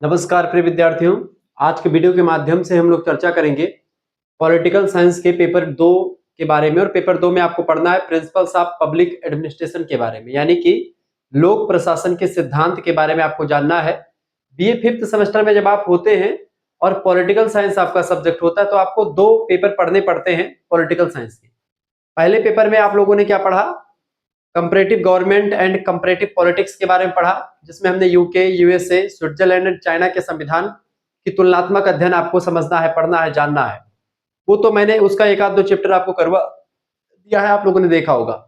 नमस्कार प्रिय विद्यार्थियों। आज के वीडियो के माध्यम से हम लोग चर्चा करेंगे पॉलिटिकल साइंस के पेपर 2 के बारे में। और पेपर 2 में आपको पढ़ना है प्रिंसिपल्स ऑफ पब्लिक एडमिनिस्ट्रेशन के बारे में, यानी कि लोक प्रशासन के सिद्धांत के बारे में आपको जानना है। बीए 5th सेमेस्टर में जब आप होते हैं और पॉलिटिकल साइंस आपका सब्जेक्ट होता है तो आपको 2 पेपर पढ़ने पड़ते हैं पॉलिटिकल साइंस के। पहले पेपर में आप लोगों ने क्या पढ़ा? Comparative government and comparative politics के बारे में पढ़ा, जिसमें हमने UK, USA, Switzerland and China के संविधान की तुलनात्मक अध्ययन आपको समझना है, पढ़ना है, जानना है। वो तो मैंने उसका एक आध दो चैप्टर आपको करवा दिया है, आप लोगों ने देखा होगा।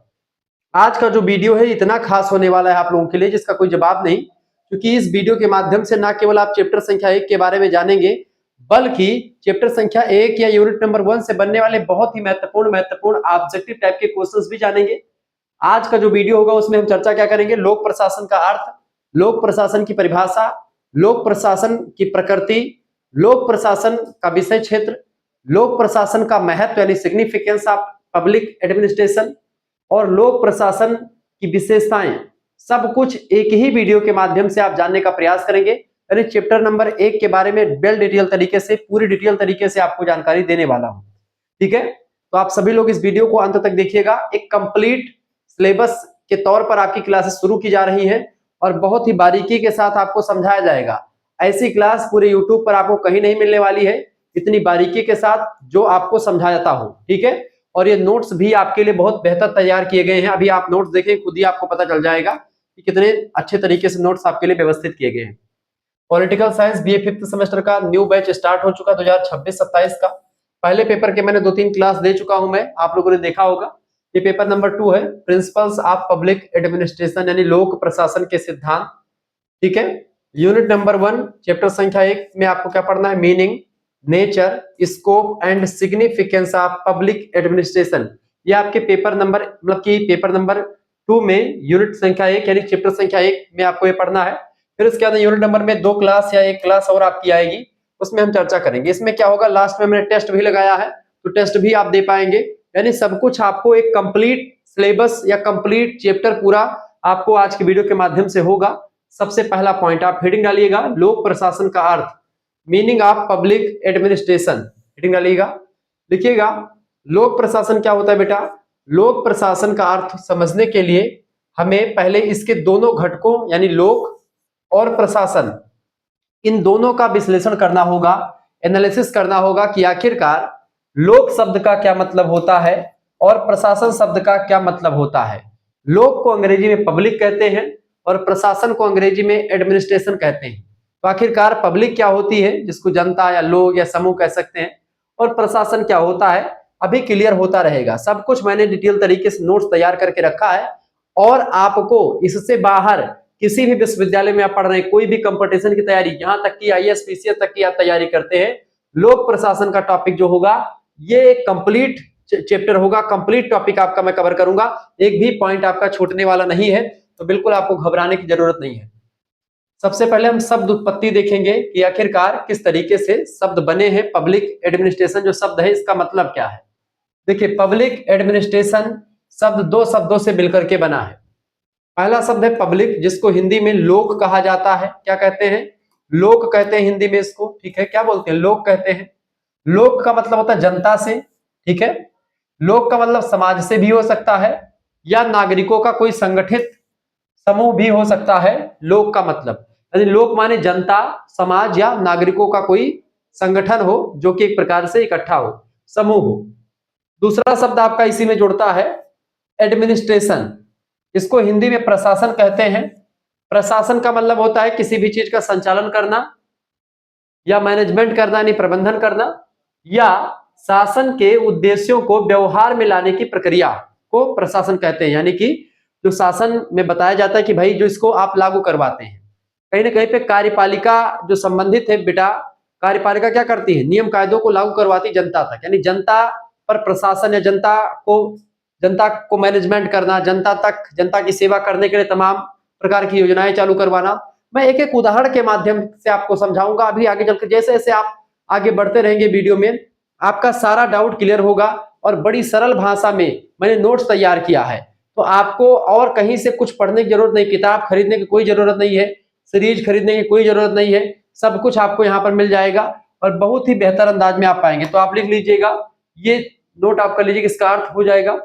आज का जो वीडियो है इतना खास होने वाला है आप लोगों के लिए जिसका कोई जवाब नहीं, क्योंकि इस वीडियो के माध्यम से ना केवल आप चैप्टर संख्या 1 के बारे में जानेंगे, बल्कि चैप्टर संख्या 1 या यूनिट नंबर 1 से बनने वाले बहुत ही महत्वपूर्ण ऑब्जेक्टिव टाइप के क्वेश्चंस भी जानेंगे। आज का जो वीडियो होगा उसमें हम चर्चा क्या करेंगे? लोक प्रशासन का अर्थ, लोक प्रशासन की परिभाषा, लोक प्रशासन की प्रकृति, लोक प्रशासन का विषय क्षेत्र, लोक प्रशासन का महत्व यानी सिग्निफिकेंस ऑफ पब्लिक एडमिनिस्ट्रेशन और लोक प्रशासन की विशेषताएं, सब कुछ एक ही वीडियो के माध्यम से आप जानने का प्रयास करेंगे। यानी चैप्टर नंबर 1 के बारे में वेल डिटेल तरीके से, पूरी डिटेल तरीके से आपको जानकारी देने वाला हूं। ठीक है, तो आप सभी लोग इस वीडियो को अंत तक देखिएगा। एक कंप्लीट सिलेबस के तौर पर आपकी क्लासेस शुरू की जा रही हैं और बहुत ही बारीकी के साथ आपको समझाया जाएगा। ऐसी क्लास पूरे YouTube पर आपको कहीं नहीं मिलने वाली है, इतनी बारीकी के साथ जो आपको समझा जाता हो। ठीक है, और ये नोट्स भी आपके लिए बहुत बेहतर तैयार किए गए हैं। अभी आप नोट्स देखें, खुद ही आपको पता चल जाएगा कि कितने अच्छे तरीके से नोट्स आपके लिए व्यवस्थित किए गए हैं। Political science BA 5th semester का न्यू बैच स्टार्ट हो चुका 2026-27 का। पहले पेपर के मैंने 2-3 क्लास दे चुका हूं मैं, आप लोगों ने देखा होगा। ये पेपर नंबर 2 है, प्रिंसिपल्स ऑफ पब्लिक एडमिनिस्ट्रेशन यानी लोक प्रशासन के सिद्धांत। ठीक है, यूनिट नंबर 1 चैप्टर संख्या 1 में आपको क्या पढ़ना है? Meaning, nature, scope and significance of public administration. ये आपके पेपर नंबर मतलब कि पेपर नंबर 2 में यूनिट संख्या 1 यानी चैप्टर संख्या 1 में आपको ये पढ़ना है। फिर इसके बाद यूनिट नंबर में 2 क्लास या 1 क्लास और आपकी आएगी, उसमें हम चर्चा करेंगे। इसमें क्या होगा, लास्ट में मैंने टेस्ट भी लगाया है, तो टेस्ट भी आप दे पाएंगे। यानी सब कुछ आपको एक कंप्लीट सिलेबस या कंप्लीट चैप्टर पूरा आपको आज के वीडियो के माध्यम से होगा। सबसे पहला पॉइंट आप हेडिंग डालिएगा, लोक प्रशासन का अर्थ, meaning of public administration, heading डालिएगा। लिखिएगा, लोक प्रशासन क्या होता है बेटा? लोक प्रशासन का अर्थ समझने के लिए हमें पहले इसके दोनों घटकों यानी लोक और प्रशासन, इन दोनों का विश्लेषण करना होगा, एनालिसिस करना होगा कि आखिरकार लोक शब्द का क्या मतलब होता है और प्रशासन शब्द का क्या मतलब होता है। लोक को अंग्रेजी में पब्लिक कहते हैं और प्रशासन को अंग्रेजी में एडमिनिस्ट्रेशन कहते हैं। तो आखिरकार पब्लिक क्या होती है, जिसको जनता या लोग या समूह कह सकते हैं, और प्रशासन क्या होता है, अभी क्लियर होता रहेगा। सब कुछ मैंने डिटेल तरीके से नोट्स तैयार करके रखा है और आपको इससे बाहर किसी भी विश्वविद्यालय में आप पढ़ रहे हैं, कोई भी कंपटीशन की तैयारी, यहां तक कि आईएएस पीसीएस तक की आप तैयारी करते हैं, लोक प्रशासन का टॉपिक जो होगा ये एक कंप्लीट चैप्टर होगा, कंप्लीट टॉपिक आपका मैं कवर करूंगा, एक भी पॉइंट आपका छूटने वाला नहीं है। तो बिल्कुल आपको घबराने की जरूरत नहीं है। सबसे पहले हम शब्द उत्पत्ति देखेंगे कि आखिरकार किस तरीके से शब्द बने हैं। पब्लिक एडमिनिस्ट्रेशन जो शब्द है इसका मतलब क्या है? देखिए, पब्लिक एडमिनिस्ट्रेशन शब्द 2 शब्दों से मिलकर के बना है। पहला शब्द है पब्लिक, जिसको हिंदी में लोक कहा जाता है। क्या कहते हैं? लोक कहते हैं हिंदी में इसको। ठीक है, क्या बोलते हैं? लोक कहते हैं। लोक का मतलब होता है जनता से। ठीक है, लोक का मतलब समाज से भी हो सकता है या नागरिकों का कोई संगठित समूह भी हो सकता है। लोक का मतलब यानी लोक माने जनता, समाज या नागरिकों का कोई संगठन हो जो कि एक प्रकार से इकट्ठा हो, समूह हो। दूसरा शब्द आपका इसी में जुड़ता है एडमिनिस्ट्रेशन, इसको हिंदी में प्रशासन कहते हैं। प्रशासन का मतलब होता है किसी भी चीज का संचालन करना या मैनेजमेंट करना यानी प्रबंधन करना, या शासन के उद्देश्यों को व्यवहार में लाने की प्रक्रिया को प्रशासन कहते हैं। यानी कि जो शासन में बताया जाता है कि भाई जो इसको आप लागू करवाते हैं। कहीं ना कहीं पे कार्यपालिका जो संबंधित है बेटा, कार्यपालिका क्या करती है? नियम कायदों को लागू करवाती जनता तक, यानी जनता पर प्रशासन या जनता को मैनेजमेंट करना, जनता तक जनता की सेवा करने के लिए तमाम प्रकार की योजनाएं चालू करवाना। मैं एक एक उदाहरण के माध्यम से आपको समझाऊंगा। अभी आगे चलकर जैसे जैसे आप आगे बढ़ते रहेंगे वीडियो में, आपका सारा डाउट क्लियर होगा और बड़ी सरल भाषा में मैंने नोट्स तैयार किया है। तो आपको और कहीं से कुछ पढ़ने की जरूरत नहीं, किताब खरीदने की कोई जरूरत नहीं है, सीरीज खरीदने की कोई जरूरत नहीं है। सब कुछ आपको यहाँ पर मिल जाएगा और बहुत ही बेहतर अंदाज में आप पाएंगे। तो आप लिख लीजिएगा, ये नोट आप कर लीजिए, इसका अर्थ हो जाएगा।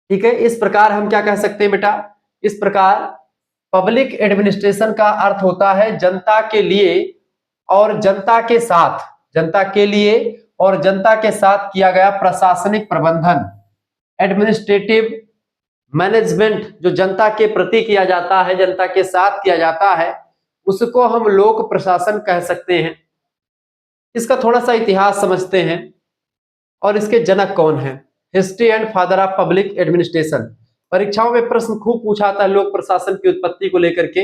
ठीक है, इस प्रकार हम क्या कह सकते हैं बेटा, इस प्रकार पब्लिक एडमिनिस्ट्रेशन का अर्थ होता है जनता के लिए और जनता के साथ, जनता के लिए और जनता के साथ किया गया प्रशासनिक प्रबंधन, एडमिनिस्ट्रेटिव मैनेजमेंट जो जनता के प्रति किया जाता है, जनता के साथ किया जाता है, उसको हम लोक प्रशासन कह सकते हैं। इसका थोड़ा सा इतिहास समझते हैं और इसके जनक कौन है। History and father of public administration, परीक्षाओं में प्रश्न खूब पूछा था लोक प्रशासन की उत्पत्ति को लेकर के।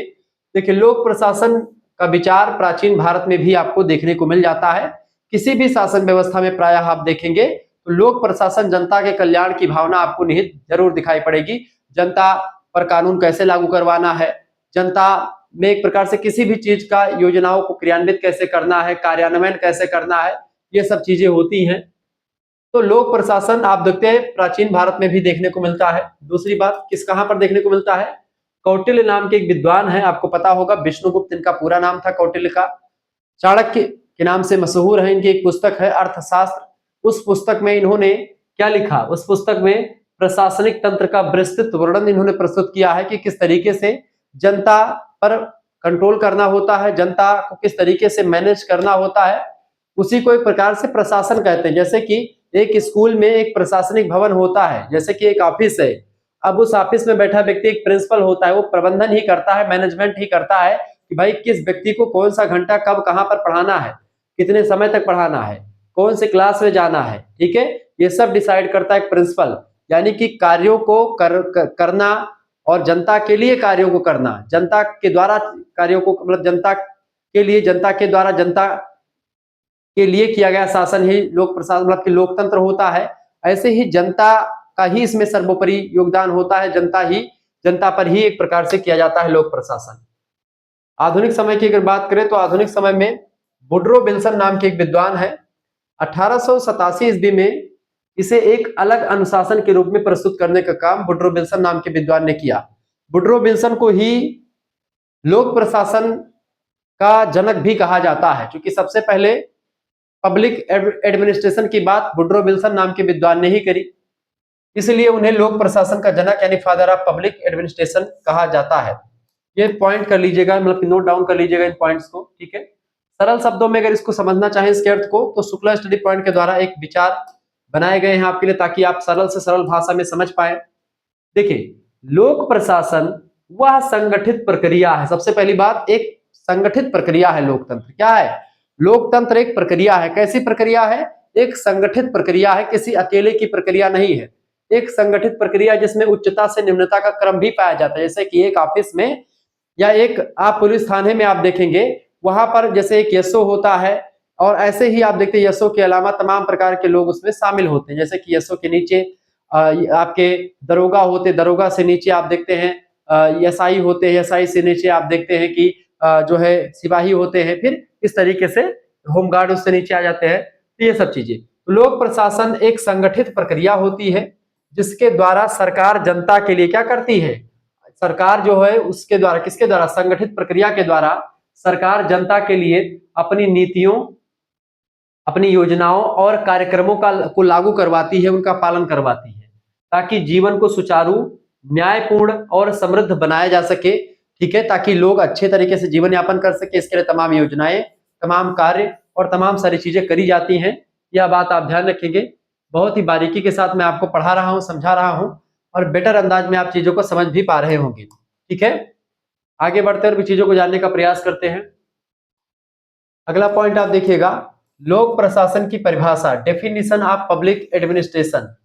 देखिए, लोक प्रशासन का विचार प्राचीन भारत में भी आपको देखने को मिल जाता है। किसी भी शासन व्यवस्था में प्रायः आप देखेंगे तो लोक प्रशासन, जनता के कल्याण की भावना आपको निहित जरूर दिखाई पड़ेगी। जनता पर कानून कैसे लागू करवाना है, जनता में एक प्रकार से किसी भी चीज का योजनाओं को क्रियान्वित कैसे करना है, कार्यान्वयन कैसे करना है, ये सब चीजें होती हैं। तो लोक प्रशासन आप देखते हैं प्राचीन भारत में भी देखने को मिलता है। दूसरी बात, कहां पर देखने को मिलता है, कौटिल्य नाम के एक विद्वान है, आपको पता होगा, विष्णुगुप्त इनका पूरा नाम था कौटिल्य का। चाणक्य के नाम से मशहूर है, इनकी एक पुस्तक है अर्थशास्त्र। उस पुस्तक में इन्होंने क्या लिखा, उस पुस्तक में प्रशासनिक तंत्र का विस्तृत वर्णन इन्होंने प्रस्तुत किया है कि किस तरीके से जनता पर कंट्रोल करना होता है, जनता को किस तरीके से मैनेज करना होता है। उसी को एक प्रकार से प्रशासन कहते हैं। जैसे कि एक स्कूल में एक प्रशासनिक भवन होता है, जैसे कि एक ऑफिस है, अब उस ऑफिस में बैठा व्यक्ति एक प्रिंसिपल होता है, वो प्रबंधन ही करता है, मैनेजमेंट ही करता है कि भाई किस व्यक्ति को कौन सा घंटा कब कहां पर पढ़ाना है, कितने समय तक पढ़ाना है, कौन से क्लास में जाना है। ठीक है, ये सब डिसाइड करता है एक प्रिंसिपल। यानी कि कार्यों को करना और जनता के लिए कार्यों को करना, जनता के द्वारा कार्यों को, मतलब जनता के लिए, जनता के द्वारा जनता के लिए किया गया शासन ही लोक प्रशासन, मतलब कि लोकतंत्र होता है। ऐसे ही जनता का ही इसमें सर्वोपरि योगदान होता है, जनता पर ही एक प्रकार से किया जाता है लोक प्रशासन। आधुनिक समय की अगर बात करें तो आधुनिक समय में वुड्रो विल्सन नाम के एक विद्वान है, 1887 ईस्वी में इसे एक अलग अनुशासन के रूप में प्रस्तुत करने का काम वुड्रो विल्सन नाम के विद्वान ने किया। वुड्रो विल्सन को ही लोक प्रशासन का जनक भी कहा जाता है, क्योंकि सबसे पहले पब्लिक एडमिनिस्ट्रेशन की बात वुड्रो विल्सन नाम के विद्वान ने ही करी, इसलिए उन्हें लोक प्रशासन का जनक यानी फादर ऑफ पब्लिक एडमिनिस्ट्रेशन कहा जाता है। ये पॉइंट कर लीजिएगा, मतलब नोट डाउन कर लीजिएगा इन पॉइंट्स को। ठीक है, सरल शब्दों में अगर इसको समझना चाहें इसके अर्थ को, तो शुक्ला स्टडी पॉइंट के द्वारा एक विचार बनाए गए हैं आपके लिए, ताकि आप सरल से सरल भाषा में समझ पाए। देखिए, लोक प्रशासन वह संगठित प्रक्रिया है। सबसे पहली बात, एक संगठित प्रक्रिया है लोकतंत्र। क्या है, लोकतंत्र एक प्रक्रिया है। कैसी प्रक्रिया है, एक संगठित प्रक्रिया है, किसी अकेले की प्रक्रिया नहीं है। एक संगठित प्रक्रिया जिसमें उच्चता से निम्नता का क्रम भी पाया जाता है। जैसे कि एक ऑफिस में या एक आप पुलिस थाने में आप देखेंगे, वहां पर जैसे एक एसओ होता है, और ऐसे ही आप देखते हैं एसओ के अलावा तमाम प्रकार के लोग उसमें शामिल होते हैं। जैसे कि एसओ के नीचे आपके दरोगा होते, दरोगा से नीचे आप देखते हैं एसआई होते हैं, एसआई से नीचे आप देखते हैं कि जो है सिपाही होते हैं, फिर इस तरीके से होमगार्ड उससे नीचे आ जाते हैं। तो ये सब चीजें, लोक प्रशासन एक संगठित प्रक्रिया होती है जिसके द्वारा सरकार जनता के लिए क्या करती है, सरकार जो है उसके द्वारा, किसके द्वारा, संगठित प्रक्रिया के द्वारा सरकार जनता के लिए अपनी नीतियों, अपनी योजनाओं और कार्यक्रमों को लागू करवाती है, उनका पालन करवाती है, ताकि जीवन को सुचारू, न्यायपूर्ण और समृद्ध बनाया जा सके। ठीक है, ताकि लोग अच्छे तरीके से जीवन यापन कर सके। इसके लिए तमाम योजनाएं, तमाम कार्य और तमाम सारी चीजें करी जाती हैं। यह बात आप ध्यान रखेंगे। बहुत ही बारीकी के साथ मैं आपको पढ़ा रहा हूं, समझा रहा हूं, और बेटर अंदाज में आप चीजों को समझ भी पा रहे होंगे। ठीक है, आगे बढ़ते और भी चीजों को जानने का प्रयास करते हैं। अगला पॉइंट आप देखिएगा, लोक प्रशासन की परिभाषा, definition of public administration.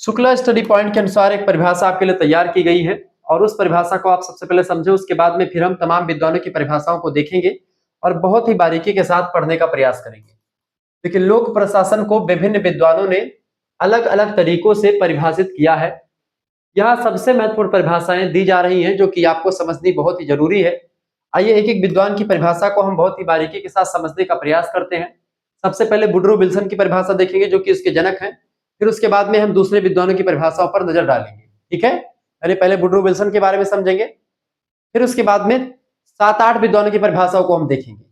Shukla study point के अनुसार एक परिभाषा आपके लिए तैयार की गई है, और उस परिभाषा को आप सबसे पहले समझे, उसके बाद में फिर हम तमाम विद्वानों की परिभाषाओं को देखेंगे और बहुत ही बारीकी के साथ पढ़ने का प्रयास करेंगे। देखिए, लोक प्रशासन को विभिन्न विद्वानों ने अलग अलग तरीकों से परिभाषित किया है। यहाँ सबसे महत्वपूर्ण परिभाषाएं दी जा रही हैं जो कि आपको समझनी बहुत ही जरूरी है। आइए एक एक विद्वान की परिभाषा को हम बहुत ही बारीकी के साथ समझने का प्रयास करते हैं। सबसे पहले वुड्रो विल्सन की परिभाषा देखेंगे जो कि उसके जनक हैं, फिर उसके बाद में हम दूसरे विद्वानों की परिभाषाओं पर नजर डालेंगे। ठीक है, यानी पहले वुड्रो विल्सन के बारे में समझेंगे, फिर उसके बाद में 7-8 विद्वानों की परिभाषाओं को हम देखेंगे।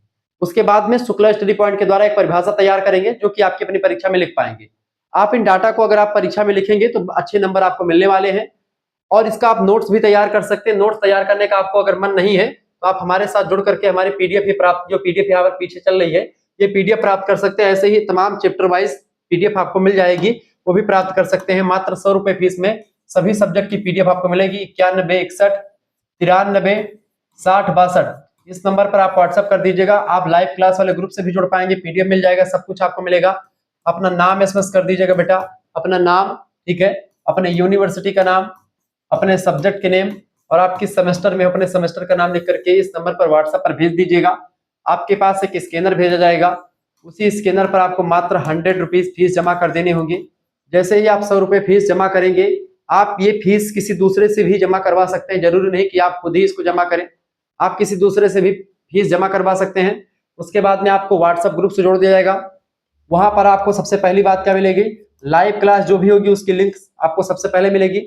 उसके बाद में शुक्ला स्टडी पॉइंट के द्वारा एक परिभाषा तैयार करेंगे जो कि आपकी अपनी परीक्षा में लिख पाएंगे। आप इन डाटा को अगर आप परीक्षा में लिखेंगे तो अच्छे नंबर आपको मिलने वाले हैं। और इसका आप नोट्स भी तैयार कर सकते हैं। नोट्स तैयार करने का आपको अगर मन नहीं है तो आप हमारे साथ जुड़ करके हमारी पीडीएफ प्राप्त, जो पीडीएफ यहाँ पर पीछे चल रही है, ये पीडीएफ प्राप्त कर सकते हैं। ऐसे ही तमाम चैप्टर वाइज पीडीएफ आपको मिल जाएगी, वो भी प्राप्त कर सकते हैं। मात्र 100 रुपए फीस में सभी सब्जेक्ट की पीडीएफ आपको मिलेगी। 91 61 93 60 62 इस नंबर पर आप व्हाट्सएप कर दीजिएगा। आप लाइव क्लास वाले ग्रुप से भी जुड़ पाएंगे, पीडीएफ मिल जाएगा, सब कुछ आपको मिलेगा। अपना नाम एसएमएस कर दीजिएगा बेटा, अपना नाम, ठीक है, अपने यूनिवर्सिटी का नाम, अपने सब्जेक्ट के नेम और आप किस सेमेस्टर में हो अपने सेमेस्टर का नाम लिख करके इस नंबर पर व्हाट्सएप पर भेज दीजिएगा। आपके पास एक स्कैनर भेजा जाएगा, उसी स्कैनर पर आपको मात्र 100 रुपीज फीस जमा कर देनी होगी। जैसे ही आप 100 रुपए फीस जमा करेंगे, आप ये फीस किसी दूसरे से भी जमा करवा सकते हैं। जरूरी नहीं कि आप खुद ही इसको जमा करें, आप किसी दूसरे से भी फीस जमा करवा सकते हैं। उसके बाद में आपको व्हाट्सएप ग्रुप से जोड़ दिया जाएगा। वहां पर आपको सबसे पहली बात क्या मिलेगी, लाइव क्लास जो भी होगी उसकी लिंक आपको सबसे पहले मिलेगी।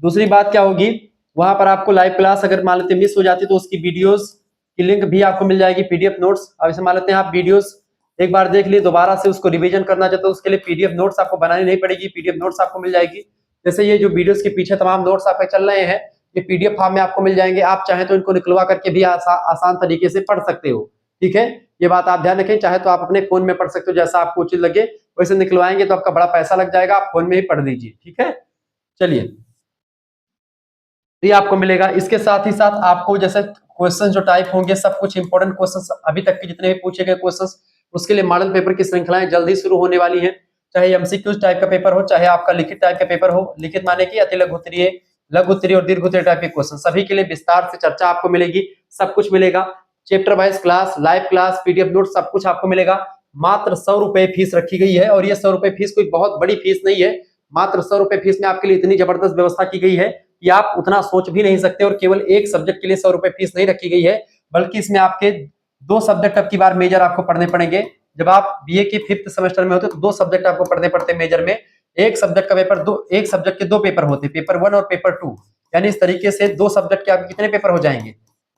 दूसरी बात क्या होगी, वहां पर आपको लाइव क्लास अगर मान लेते मिस हो जाती तो उसकी वीडियोस की लिंक भी आपको मिल जाएगी, पीडीएफ नोट्स। अब इसे मान लेते हैं आप वीडियोस एक बार देख लिए, दोबारा से उसको रिवीजन करना चाहते हो, उसके लिए पीडीएफ नोट्स आपको बनानी नहीं पड़ेगी, पीडीएफ नोट्स आपको मिल जाएगी। जैसे ये जो वीडियोस के पीछे तमाम नोट्स आपके चल रहे हैं, ये पीडीएफ फॉर्म में आपको मिल जाएंगे। आप चाहें तो इनको निकलवा करके भी आसान तरीके से पढ़ सकते हो, ठीक है। ये बात आप ध्यान रखें, चाहे तो आप अपने फोन में पढ़ सकते हो, जैसा आपको उचित लगे वैसे निकलवाएंगे तो आपका बड़ा पैसा लग जाएगा, आप फोन में ही पढ़ लीजिए, ठीक है। चलिए, ये आपको मिलेगा। इसके साथ ही साथ आपको जैसे क्वेश्चन जो टाइप होंगे, सब कुछ इंपॉर्टेंट क्वेश्चन अभी तक के जितने भी पूछे गए क्वेश्चन, उसके लिए मॉडल पेपर की श्रृंखलाएं जल्दी शुरू होने वाली हैं। चाहे एमसीक्यूज टाइप का पेपर हो, चाहे आपका लिखित टाइप का पेपर हो। लिखित माने कि अति लघु उत्तरीय, लघु उत्तरीय और दीर्घ उत्तरीय टाइप के क्वेश्चन, सभी के लिए विस्तार से चर्चा आपको मिलेगी, सब कुछ मिलेगा। Chapter wise class, live class, PDF note, सब कुछ आपको मिलेगा। मात्र 100 रुपए फीस रखी गई है और ये 100 रुपए फीस कोई बहुत बड़ी फीस नहीं है। मात्र 100 रुपए फीस में आपके लिए इतनी जबरदस्त व्यवस्था की गई है कि आप उतना सोच भी नहीं सकते। और केवल एक सब्जेक्ट के लिए 100 रुपए फीस नहीं रखी गई है, बल्कि इसमें आपके 2 सब्जेक्ट अब की बार मेजर आपको पढ़ने पड़ेंगे। जब आप बीए के 5th सेमेस्टर में होते तो 2 सब्जेक्ट आपको पढ़ने पड़ते हैं मेजर में। एक सब्जेक्ट का पेपर एक सब्जेक्ट के 2 पेपर होते, पेपर 1 और पेपर 2, यानी इस तरीके से 2 सब्जेक्ट के आपके कितने पेपर हो जाएंगे,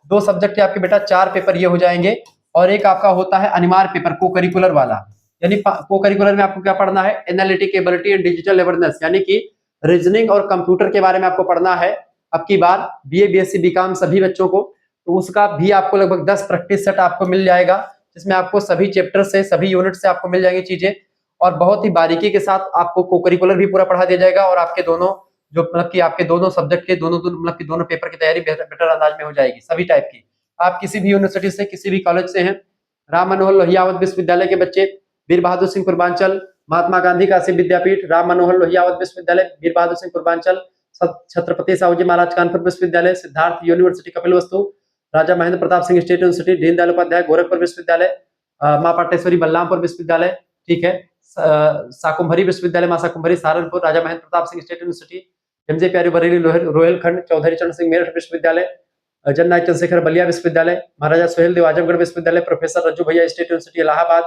2 सब्जेक्ट के आपके बेटा 4 पेपर ये हो जाएंगे। और एक आपका होता है अनिवार्य पेपर को करिकुलर वाला, यानी को करिकुलर में आपको क्या पढ़ना है, analytic ability and digital awareness, यानी कि रीजनिंग और कंप्यूटर के बारे में आपको पढ़ना है। अब की बार बीए बीएससी बीकॉम सभी बच्चों को, तो उसका भी आपको लगभग 10 प्रैक्टिस सेट आपको मिल जाएगा, जिसमें आपको सभी चैप्टर से, सभी यूनिट से आपको मिल जाएंगी चीजें। और बहुत ही बारीकी के साथ आपको को करिकुलर भी पूरा पढ़ा दिया जाएगा। और आपके दोनों जो मतलब कि आपके दोनों सब्जेक्ट के मतलब कि दोनों पेपर की तैयारी बेहतर अंदाज में हो जाएगी, सभी टाइप की। आप किसी भी यूनिवर्सिटी से, किसी भी कॉलेज से हैं, राम मनोहर लोहिया विश्वविद्यालय के बच्चे, वीर बहादुर सिंह पूर्वांचल, महात्मा गांधी काशी विद्यापीठ, राम मनोहर लोहिया विश्वविद्यालय, वीर बहादुर सिंह पूर्वांचल, छत्रपति साहूजी महाराज कानपुर विश्वविद्यालय, सिद्धार्थ यूनिवर्सिटी कपिलवस्तु, राजा महेंद्र प्रताप सिंह स्टेट यूनिवर्सिटी, दीनदयाल उपाध्याय गोरखपुर विश्वविद्यालय, मां पाटेश्वरी बलरामपुर विश्वविद्यालय, ठीक है, शाकुंभरी विश्वविद्यालय, मां Shakumbhari Saharanpur, Raja Mahendra Pratap Singh state university, MJ प्यारी बरेली रोहिलखंड, चौधरी चरण सिंह मेरठ विश्वविद्यालय, जननायक चंद्रशेखर बलिया विश्वविद्यालय, महाराजा सोहेल देव आजमगढ़ विश्वविद्यालय, प्रोफेसर रज्जू भैया स्टेट यूनिवर्सिटी इलाहाबाद,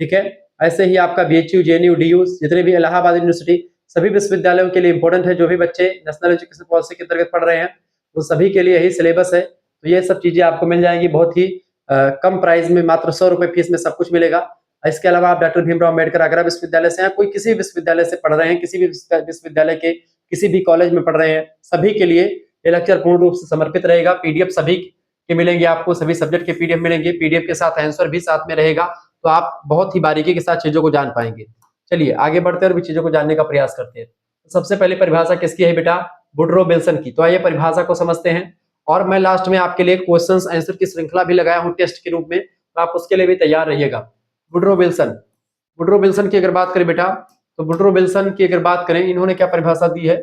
ठीक है। ऐसे ही आपका बीएचयू, जेएनयू, डीयू, जितने भी इलाहाबाद यूनिवर्सिटी, सभी विश्वविद्यालयों के लिए इंपॉर्टेंट है। जो भी बच्चे नेशनल एजुकेशन पॉलिसी के अंतर्गत पढ़ रहे हैं, वो सभी के लिए यही सिलेबस है। तो ये सब चीजें आपको मिल जाएंगी बहुत ही कम प्राइस में, मात्र 100 रुपए फीस में सब कुछ मिलेगा। इसके अलावा आप डॉक्टर भीमराव अम्बेडकर आगरा विश्वविद्यालय से हैं, कोई किसी विश्वविद्यालय से पढ़ रहे हैं, किसी भी विश्वविद्यालय के किसी भी कॉलेज में पढ़ रहे हैं, सभी के लिए ये लेक्चर पूर्ण रूप से समर्पित रहेगा। पीडीएफ सभी के मिलेंगे आपको, सभी सब्जेक्ट के पीडीएफ मिलेंगे, पीडीएफ के साथ आंसर भी साथ में रहेगा, तो आप बहुत ही बारीकी के साथ चीजों को जान पाएंगे। चलिए आगे बढ़ते और भी चीजों को जानने का प्रयास करते हैं। तो सबसे पहले परिभाषा किसकी है बेटा, वुडरो विल्सन की। तो आइए परिभाषा को समझते हैं। और मैं लास्ट में आपके लिए क्वेश्चंस आंसर की श्रृंखला भी लगाया हूं टेस्ट के रूप में, तो आप उसके लिए भी तैयार रहिएगा। वुडरो विल्सन, वुडरो विल्सन की अगर बात करें बेटा, तो वुडरो विल्सन की अगर बात करें, इन्होंने क्या परिभाषा दी है,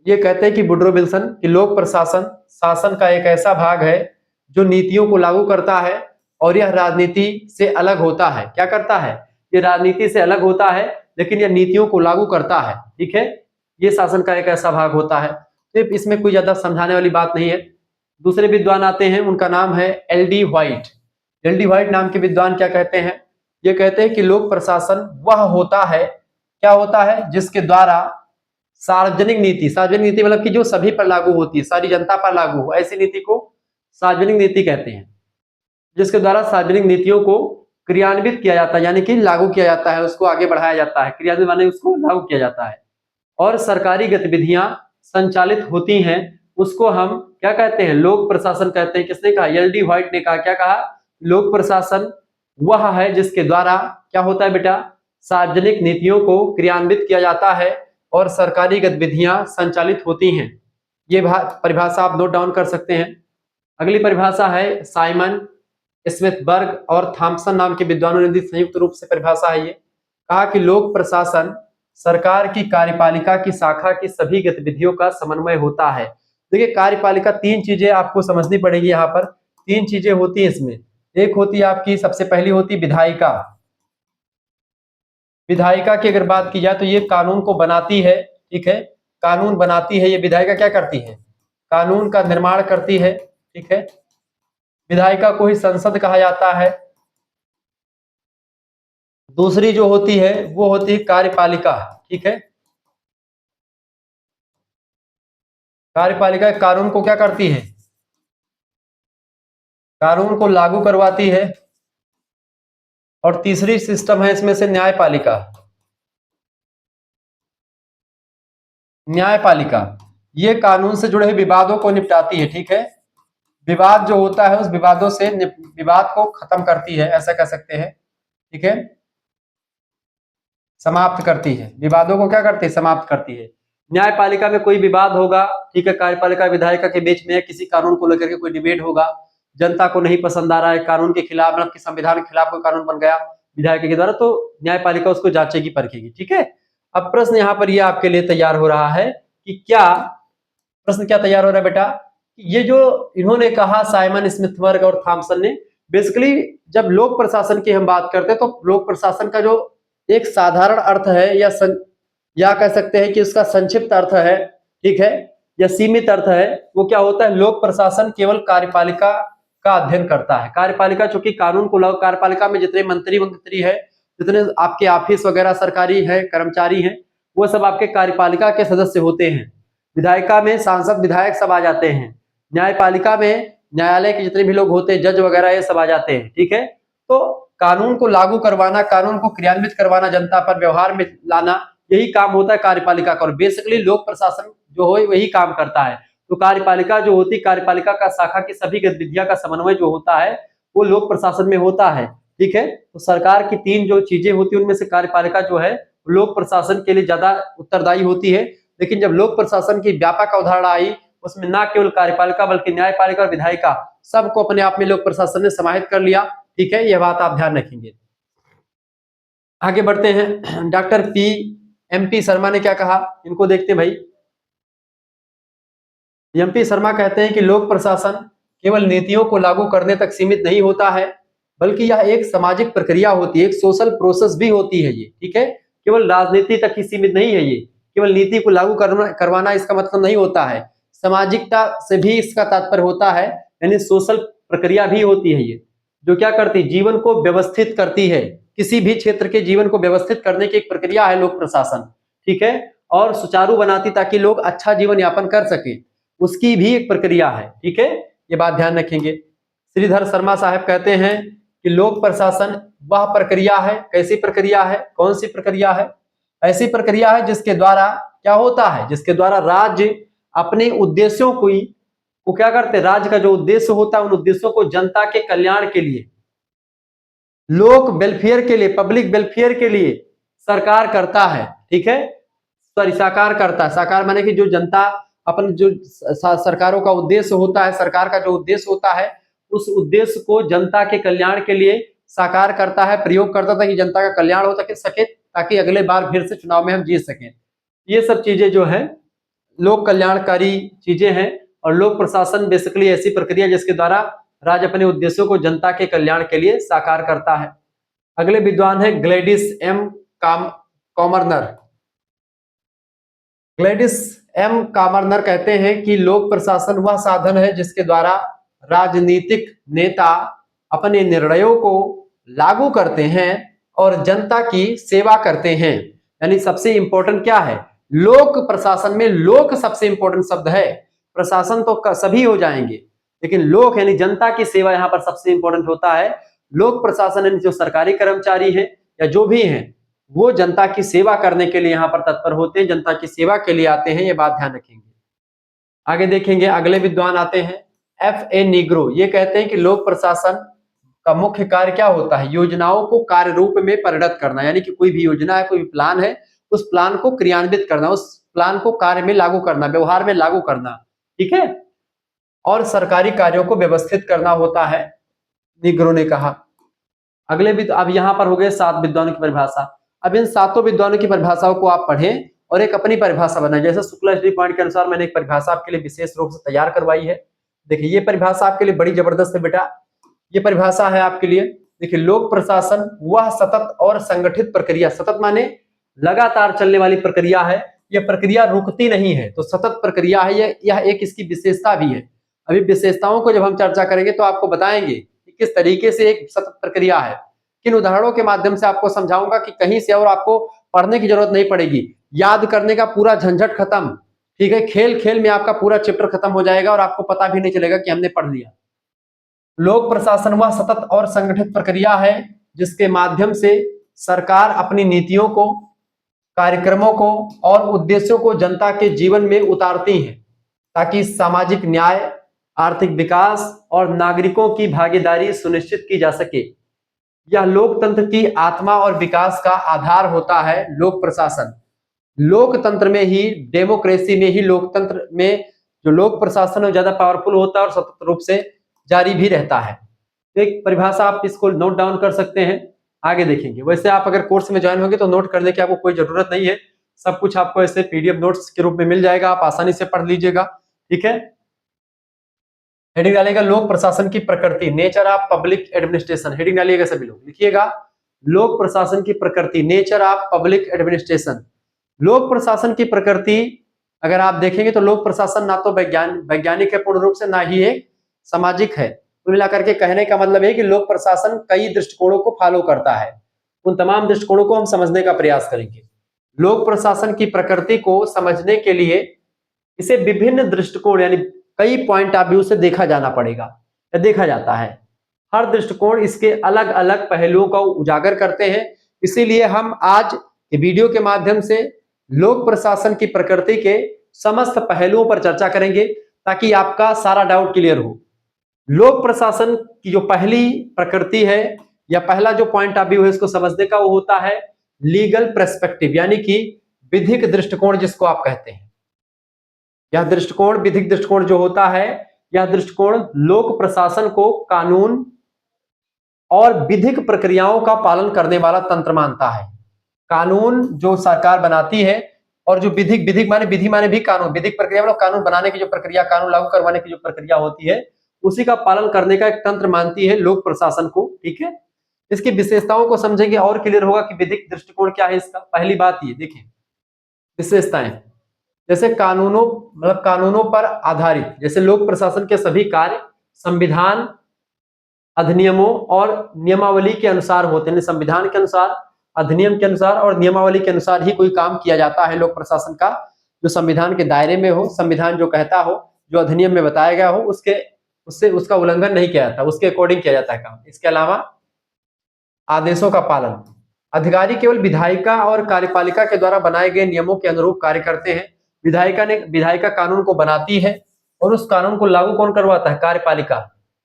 ये कहते हैं कि वुडरो विल्सन कि लोक प्रशासन शासन का एक ऐसा भाग है जो नीतियों को लागू करता है और यह राजनीति से अलग होता है। क्या करता है, ये राजनीति से अलग होता है लेकिन यह नीतियों को लागू करता है, ठीक है। ये शासन का एक ऐसा भाग होता है, तो इसमें कोई ज्यादा समझाने वाली बात नहीं है। दूसरे विद्वान आते हैं, उनका नाम है एल.डी. व्हाइट। एल.डी. व्हाइट नाम के विद्वान क्या कहते हैं, ये कहते हैं कि लोक प्रशासन वह होता है, क्या होता है, जिसके द्वारा सार्वजनिक नीति, सार्वजनिक नीति मतलब कि जो सभी पर लागू होती है, सारी जनता पर लागू हो, ऐसी नीति को सार्वजनिक नीति कहते हैं, जिसके द्वारा सार्वजनिक नीतियों को क्रियान्वित किया जाता है, यानी कि लागू किया जाता है, उसको आगे बढ़ाया जाता है, क्रियान्वित माने उसको लागू किया जाता है, और सरकारी गतिविधियां संचालित होती हैं, उसको हम क्या कहते हैं, लोक प्रशासन कहते हैं। किसने कहा? एल डी व्हाइट ने कहा। क्या कहा? लोक प्रशासन वह है जिसके द्वारा क्या होता है बेटा, सार्वजनिक नीतियों को क्रियान्वित किया जाता है और सरकारी गतिविधियां संचालित होती हैं। ये परिभाषा आप नोट डाउन कर सकते हैं। अगली परिभाषा है साइमन, स्मिथबर्ग और थॉम्पसन नाम के विद्वानों ने दी संयुक्त रूप से परिभाषा है। ये कहा कि लोक प्रशासन सरकार की कार्यपालिका की शाखा की सभी गतिविधियों का समन्वय होता है। देखिए कार्यपालिका, तीन चीजें आपको समझनी पड़ेगी। यहाँ पर तीन चीजें होती है इसमें। एक होती है आपकी, सबसे पहली होती है विधायिका। विधायिका की अगर बात की जाए तो ये कानून को बनाती है, ठीक है, कानून बनाती है। ये विधायिका क्या करती है? कानून का निर्माण करती है, ठीक है। विधायिका को ही संसद कहा जाता है। दूसरी जो होती है वो होती है कार्यपालिका, ठीक है। कार्यपालिका कानून को क्या करती है? कानून को लागू करवाती है। और तीसरी सिस्टम है इसमें से न्यायपालिका। न्यायपालिका ये कानून से जुड़े हुए विवादों को निपटाती है, ठीक है। विवाद जो होता है उस विवादों से विवाद को खत्म करती है, ऐसा कह सकते हैं, ठीक है, समाप्त करती है। विवादों को क्या करती है? समाप्त करती है। न्यायपालिका में कोई विवाद होगा, ठीक है, कार्यपालिका विधायिका के बीच में किसी कानून को लेकर के कोई डिबेट होगा, जनता को नहीं पसंद आ रहा है, कानून के खिलाफ, मतलब कि संविधान के खिलाफ कोई कानून बन गया विधायिका के द्वारा, तो न्यायपालिका उसको जांचेगी परखेगी, ठीक है। अब प्रश्न यहाँ पर यह आपके लिए तैयार हो रहा है कि क्या, प्रश्न क्या तैयार हो रहा है बेटा, ये जो इन्होंने कहा साइमन, स्मिथबर्ग और थॉम्पसन ने, बेसिकली जब लोक प्रशासन की हम बात करते हैं तो लोक प्रशासन का जो एक साधारण अर्थ है या कह सकते हैं कि उसका संक्षिप्त अर्थ है, ठीक है, या सीमित अर्थ है, वो क्या होता है? लोक प्रशासन केवल कार्यपालिका का अध्ययन करता है। कार्यपालिका चूंकि कानून को लागू, कार्यपालिका में जितने मंत्री है, जितने आपके ऑफिस वगैरह सरकारी है, कर्मचारी हैं, वो सब आपके कार्यपालिका के सदस्य होते हैं। विधायिका में सांसद विधायक सब आ जाते हैं। न्यायपालिका में न्यायालय के जितने भी लोग होते हैं, जज वगैरह, ये सब आ जाते हैं, ठीक है। तो कानून को लागू करवाना, कानून को क्रियान्वित करवाना, जनता पर व्यवहार में लाना, यही काम होता है कार्यपालिका का। और बेसिकली लोक प्रशासन जो हो वही काम करता है। तो कार्यपालिका जो होती, कार्यपालिका का शाखा की सभी गतिविधियां का समन्वय जो होता है वो लोक प्रशासन में होता है, ठीक है। तो सरकार की तीन जो चीजें होती है उनमें से कार्यपालिका जो है लोक प्रशासन के लिए ज्यादा उत्तरदायी होती है। लेकिन जब लोक प्रशासन की व्यापक अवधारणा आई, उसमें न केवल कार्यपालिका बल्कि न्यायपालिका और विधायिका सबको अपने आप में लोक प्रशासन ने समाहित कर लिया, ठीक है। यह बात आप ध्यान रखेंगे। आगे बढ़ते हैं। डॉक्टर एमपी शर्मा ने क्या कहा, इनको देखते हैं भाई। एमपी शर्मा कहते हैं कि लोक प्रशासन केवल नीतियों को लागू करने तक सीमित नहीं होता है, बल्कि यह एक सामाजिक प्रक्रिया होती है, एक सोशल प्रोसेस भी होती है ये, ठीक है। केवल राजनीति तक ही सीमित नहीं है ये, केवल नीति को लागू करवाना इसका मतलब नहीं होता है, सामाजिकता से भी इसका तात्पर्य होता है, यानी सोशल प्रक्रिया भी होती है ये, जो क्या करती है? जीवन को व्यवस्थित करती है। किसी भी क्षेत्र के जीवन को व्यवस्थित करने की एक प्रक्रिया है लोक प्रशासन, ठीक है, और सुचारू बनाती ताकि लोग अच्छा जीवन यापन कर सके, उसकी भी एक प्रक्रिया है, ठीक है। ये बात ध्यान रखेंगे। श्रीधर शर्मा साहब कहते हैं कि लोक प्रशासन वह प्रक्रिया है, कैसी प्रक्रिया है, कौन सी प्रक्रिया है? ऐसी प्रक्रिया है जिसके द्वारा क्या होता है, जिसके द्वारा राज्य अपने उद्देश्यों को क्या करते हैं? राज्य का जो उद्देश्य होता है उन उद्देश्यों को जनता के कल्याण के लिए, लोक वेलफेयर के लिए, पब्लिक वेलफेयर के लिए सरकार करता है, ठीक है, सॉरी साकार करता है। साकार माने कि जो जनता अपन जो सरकारों का उद्देश्य होता है, सरकार का जो उद्देश्य होता है उस उद्देश्य को जनता के कल्याण के लिए साकार करता है, प्रयोग करता था कि जनता का कल्याण हो सके, ताकि अगले बार फिर से चुनाव में हम जीत सकें। ये सब चीजें जो है लोक कल्याणकारी चीजें हैं। और लोक प्रशासन बेसिकली ऐसी प्रक्रिया जिसके द्वारा राज्य अपने उद्देश्यों को जनता के कल्याण के लिए साकार करता है। अगले विद्वान है ग्लैडिस एम कॉमर्नर। ग्लैडिस एम कॉमर्नर कहते हैं कि लोक प्रशासन वह साधन है जिसके द्वारा राजनीतिक नेता अपने निर्णयों को लागू करते हैं और जनता की सेवा करते हैं। यानी सबसे इंपॉर्टेंट क्या है? लोक प्रशासन में लोक सबसे इंपॉर्टेंट शब्द है। प्रशासन तो सभी हो जाएंगे, लेकिन लोक यानी जनता की सेवा यहाँ पर सबसे इंपॉर्टेंट होता है। लोक प्रशासन यानी जो सरकारी कर्मचारी हैं या जो भी हैं वो जनता की सेवा करने के लिए यहाँ पर तत्पर होते हैं, जनता की सेवा के लिए आते हैं, ये बात ध्यान रखेंगे। आगे देखेंगे, अगले विद्वान आते हैं एफ ए नीग्रो। ये कहते हैं कि लोक प्रशासन का मुख्य कार्य क्या होता है? योजनाओं को कार्य रूप में परिणत करना, यानी कि कोई भी योजना है, कोई भी प्लान है, उस प्लान को क्रियान्वित करना, उस प्लान को कार्य में लागू करना, व्यवहार में लागू करना, ठीक है, और सरकारी कार्यों को व्यवस्थित करना होता है, नीग्रो ने कहा। अगले अब यहाँ पर हो गए 7 विद्वानों की परिभाषा। अब इन 7 विद्वानों की परिभाषाओं को आप पढ़ें और एक अपनी परिभाषा बनाएं। जैसे शुक्ला स्टडी पॉइंट के अनुसार मैंने एक परिभाषा आपके लिए विशेष रूप से तैयार करवाई है। देखिए ये परिभाषा आपके लिए बड़ी जबरदस्त है बेटा। ये परिभाषा है आपके लिए, देखिए लोक प्रशासन वह सतत और संगठित प्रक्रिया, सतत माने लगातार चलने वाली प्रक्रिया है, यह प्रक्रिया रुकती नहीं है, तो सतत प्रक्रिया है, यह एक इसकी विशेषता भी है। अभी विशेषताओं को जब हम चर्चा करेंगे तो आपको बताएंगे कि किस तरीके से एक सतत प्रक्रिया है। किन उदाहरणों के माध्यम से आपको समझाऊंगा कि कहीं से और आपको पढ़ने की जरूरत नहीं पड़ेगी, याद करने का पूरा झंझट खत्म, ठीक है, खेल खेल में आपका पूरा चैप्टर खत्म हो जाएगा और आपको पता भी नहीं चलेगा कि हमने पढ़ लिया। लोक प्रशासन वह सतत और संगठित प्रक्रिया है जिसके माध्यम से सरकार अपनी नीतियों को, कार्यक्रमों को और उद्देश्यों को जनता के जीवन में उतारती है ताकि सामाजिक न्याय, आर्थिक विकास और नागरिकों की भागीदारी सुनिश्चित की जा सके। यह लोकतंत्र की आत्मा और विकास का आधार होता है। लोक प्रशासन, लोकतंत्र में ही, डेमोक्रेसी में ही, लोकतंत्र में जो लोक प्रशासन है ज्यादा पावरफुल होता है और सतत रूप से जारी भी रहता है। एक परिभाषा आप इसको नोट डाउन कर सकते हैं, आगे देखेंगे। वैसे आप अगर कोर्स में ज्वाइन होंगे तो नोट करने की आपको कोई जरूरत नहीं है, सब कुछ आपको ऐसे पीडीएफ नोट्स के रूप में मिल जाएगा, आप आसानी से पढ़ लीजिएगा, ठीक है। हेडिंग डालेगा लोक प्रशासन की प्रकृति, nature of public administration, heading डालिएगा सभी लोग, लिखिएगा लोक प्रशासन की प्रकृति, नेचर ऑफ पब्लिक एडमिनिस्ट्रेशन। लोक प्रशासन की प्रकृति अगर आप देखेंगे तो लोक प्रशासन ना तो वैज्ञानिक है पूर्ण रूप से, ना ही एक सामाजिक है। कुल मिलाकर के कहने का मतलब है कि लोक प्रशासन कई दृष्टिकोणों को फॉलो करता है, उन तमाम दृष्टिकोणों को हम समझने का प्रयास करेंगे। लोक प्रशासन की प्रकृति को समझने के लिए इसे विभिन्न दृष्टिकोण यानी कई पॉइंट ऑफ व्यू से देखा जाना पड़ेगा या देखा जाता है। हर दृष्टिकोण इसके अलग अलग पहलुओं को उजागर करते हैं, इसीलिए हम आज के वीडियो के माध्यम से लोक प्रशासन की प्रकृति के समस्त पहलुओं पर चर्चा करेंगे ताकि आपका सारा डाउट क्लियर हो। लोक प्रशासन की जो पहली प्रकृति है या पहला जो पॉइंट ऑफ व्यू है इसको समझने का, वो होता है लीगल पर्सपेक्टिव, यानी कि विधिक दृष्टिकोण जिसको आप कहते हैं। यह दृष्टिकोण, विधिक दृष्टिकोण जो होता है, यह दृष्टिकोण लोक प्रशासन को कानून और विधिक प्रक्रियाओं का पालन करने वाला तंत्र मानता है। कानून जो सरकार बनाती है और जो विधिक माने, विधि माने भी कानून, विधिक प्रक्रिया मतलब कानून बनाने की जो प्रक्रिया, कानून लागू करवाने की जो प्रक्रिया होती है, उसी का पालन करने का एक तंत्र मानती है लोक प्रशासन को, ठीक है। इसकी विशेषताओं को समझेंगे और क्लियर होगा कि विधिक दृष्टिकोण क्या है इसका। पहली बात ये देखिए, विशेषताएं जैसे कानूनों मतलब कानूनों पर आधारित, जैसे लोक प्रशासन के सभी कार्य संविधान, अधिनियमों और नियमावली के अनुसार होते हैं। संविधान के अनुसार, अधिनियम के अनुसार और नियमावली के अनुसार ही कोई काम किया जाता है लोक प्रशासन का, जो संविधान के दायरे में हो, संविधान जो कहता हो, जो अधिनियम में बताया गया हो, उससे उसका उल्लंघन नहीं किया जाता, उसके अकॉर्डिंग किया जाता है काम। इसके अलावा आदेशों का पालन, अधिकारी केवल विधायिका और कार्यपालिका के द्वारा बनाए गए नियमों के अनुरूप कार्य करते हैं। विधायिका कानून को बनाती है और उस कानून को लागू कौन करवाता है? कार्यपालिका।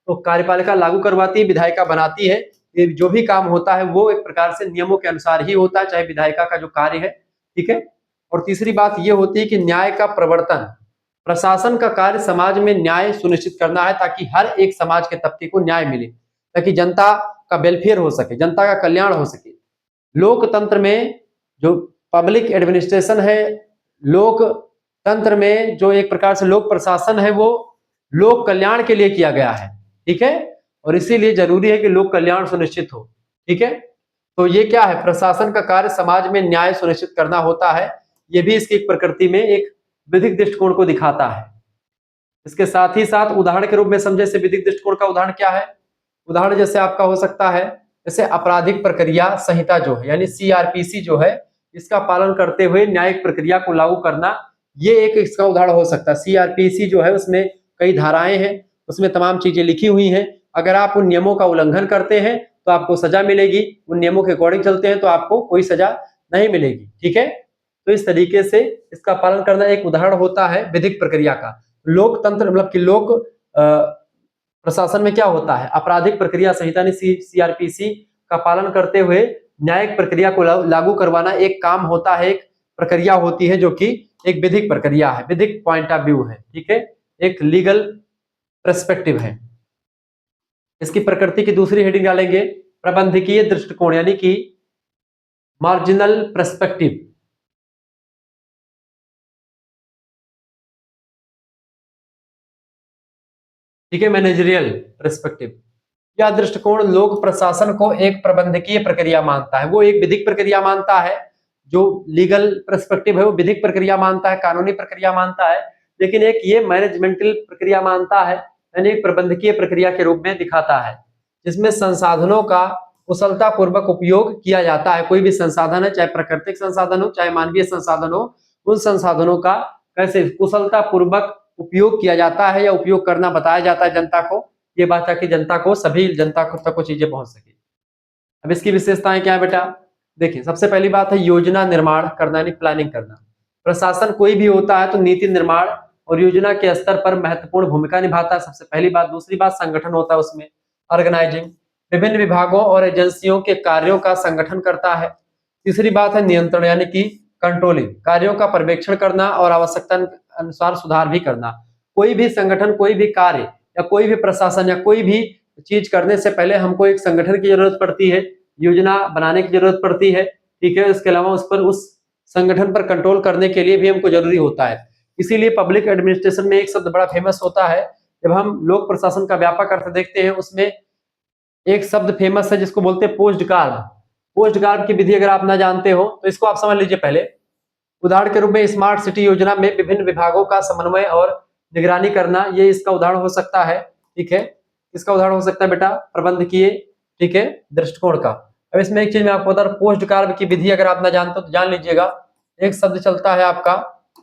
तो कार्यपालिका लागू करवाती है, विधायिका बनाती है। ये जो भी काम होता है वो एक प्रकार से नियमों के अनुसार ही होता है, चाहे विधायिका का जो कार्य है, ठीक है। और तीसरी बात ये होती है कि न्याय का प्रवर्तन, प्रशासन का कार्य समाज में न्याय सुनिश्चित करना है ताकि हर एक समाज के तबके को न्याय मिले, ताकि जनता का वेलफेयर हो सके, जनता का कल्याण हो सके। लोकतंत्र में जो पब्लिक एडमिनिस्ट्रेशन है, लोकतंत्र में जो एक प्रकार से लोक प्रशासन है, वो लोक कल्याण के लिए किया गया है, ठीक है। और इसीलिए जरूरी है कि लोक कल्याण सुनिश्चित हो, ठीक है। तो ये क्या है? प्रशासन का कार्य समाज में न्याय सुनिश्चित करना होता है। ये भी इसकी प्रकृति में एक विधिक दृष्टिकोण को दिखाता है। इसके साथ ही साथ उदाहरण के रूप में समझे से विधिक दृष्टिकोण का उदाहरण क्या है? उदाहरण जैसे आपका हो सकता है, जैसे आपराधिक प्रक्रिया संहिता जो है यानी सीआरपीसी जो है, इसका पालन करते हुए न्यायिक प्रक्रिया को लागू करना, ये एक इसका उदाहरण हो सकता है। सीआरपीसी जो है उसमें कई धाराएं हैं, उसमें तमाम चीजें लिखी हुई हैं। अगर आप उन नियमों का उल्लंघन करते हैं तो आपको सजा मिलेगी, उन नियमों के अकॉर्डिंग चलते हैं तो आपको कोई सजा नहीं मिलेगी। ठीक है, तो इस तरीके से इसका पालन करना एक उदाहरण होता है विधिक प्रक्रिया का। लोकतंत्र मतलब कि लोक प्रशासन में क्या होता है, आपराधिक प्रक्रिया संहिता सीआरपीसी का पालन करते हुए न्यायिक प्रक्रिया को लागू करवाना एक काम होता है, एक प्रक्रिया होती है जो कि एक विधिक प्रक्रिया है, विधिक पॉइंट ऑफ व्यू है। ठीक है, एक लीगल पर्सपेक्टिव है। इसकी प्रकृति की दूसरी हेडिंग डालेंगे प्रबंधकीय दृष्टिकोण, यानी कि मार्जिनल पर्सपेक्टिव। ठीक है, मैनेजरियल पर्सपेक्टिव। यह दृष्टिकोण लोक प्रशासन को एक प्रबंधकीय प्रक्रिया मानता है, वो एक विधिक प्रक्रिया मानता है। जो लीगल पर्सपेक्टिव है वो विधिक प्रक्रिया मानता है, कानूनी प्रक्रिया मानता है, लेकिन एक ये मैनेजमेंटल प्रक्रिया मानता है, यानी एक प्रबंधकीय प्रक्रिया के रूप में दिखाता है, जिसमें संसाधनों का कुशलता पूर्वक उपयोग किया जाता है। कोई भी संसाधन है, चाहे प्राकृतिक संसाधन हो चाहे मानवीय संसाधन हो, उन संसाधनों का कैसे कुशलता पूर्वक उपयोग किया जाता है या उपयोग करना बताया जाता है जनता को, ये बात है कि जनता को, सभी जनता को तक वो चीजें पहुंच सके। अब इसकी विशेषताएं क्या है बेटा, देखिए सबसे पहली बात है योजना निर्माण करना, यानी प्लानिंग करना। प्रशासन कोई भी होता है तो नीति निर्माण और योजना के स्तर पर महत्वपूर्ण भूमिका निभाता है, सबसे पहली बात। दूसरी बात संगठन होता है, उसमें ऑर्गेनाइजिंग, विभिन्न विभागों और एजेंसियों के कार्यों का संगठन करता है। तीसरी बात है नियंत्रण, यानी कि कंट्रोलिंग, कार्यों का पर्यवेक्षण करना और आवश्यकता अनुसार सुधार भी करना। कोई भी संगठन, कोई भी कार्य या कोई भी प्रशासन या कोई भी चीज करने से पहले हमको एक संगठन की जरूरत पड़ती है, योजना बनाने की जरूरत पड़ती है। ठीक है, इसके अलावा उस पर, उस संगठन पर कंट्रोल करने के लिए भी हमको जरूरी होता है। इसीलिए पब्लिक एडमिनिस्ट्रेशन में एक शब्द बड़ा फेमस होता है, जब हम लोक प्रशासन का व्यापक अर्थ देखते हैं उसमें एक शब्द फेमस है जिसको बोलते हैं पोस्ट गार्ड। पोस्ट गार्ड की विधि अगर आप ना जानते हो तो इसको आप समझ लीजिए पहले। उदाहरण के रूप में स्मार्ट सिटी योजना में विभिन्न विभागों का समन्वय और निगरानी करना, ये इसका उदाहरण हो सकता है। ठीक है, इसका उदाहरण हो सकता है बेटा प्रबंधकीय, ठीक है, दृष्टिकोण का। अब इसमें एक चीज मैं आपको बता रहा हूं, पोस्ट कार्य की विधि अगर आप ना जानते हो तो जान लीजिएगा। एक शब्द चलता है आपका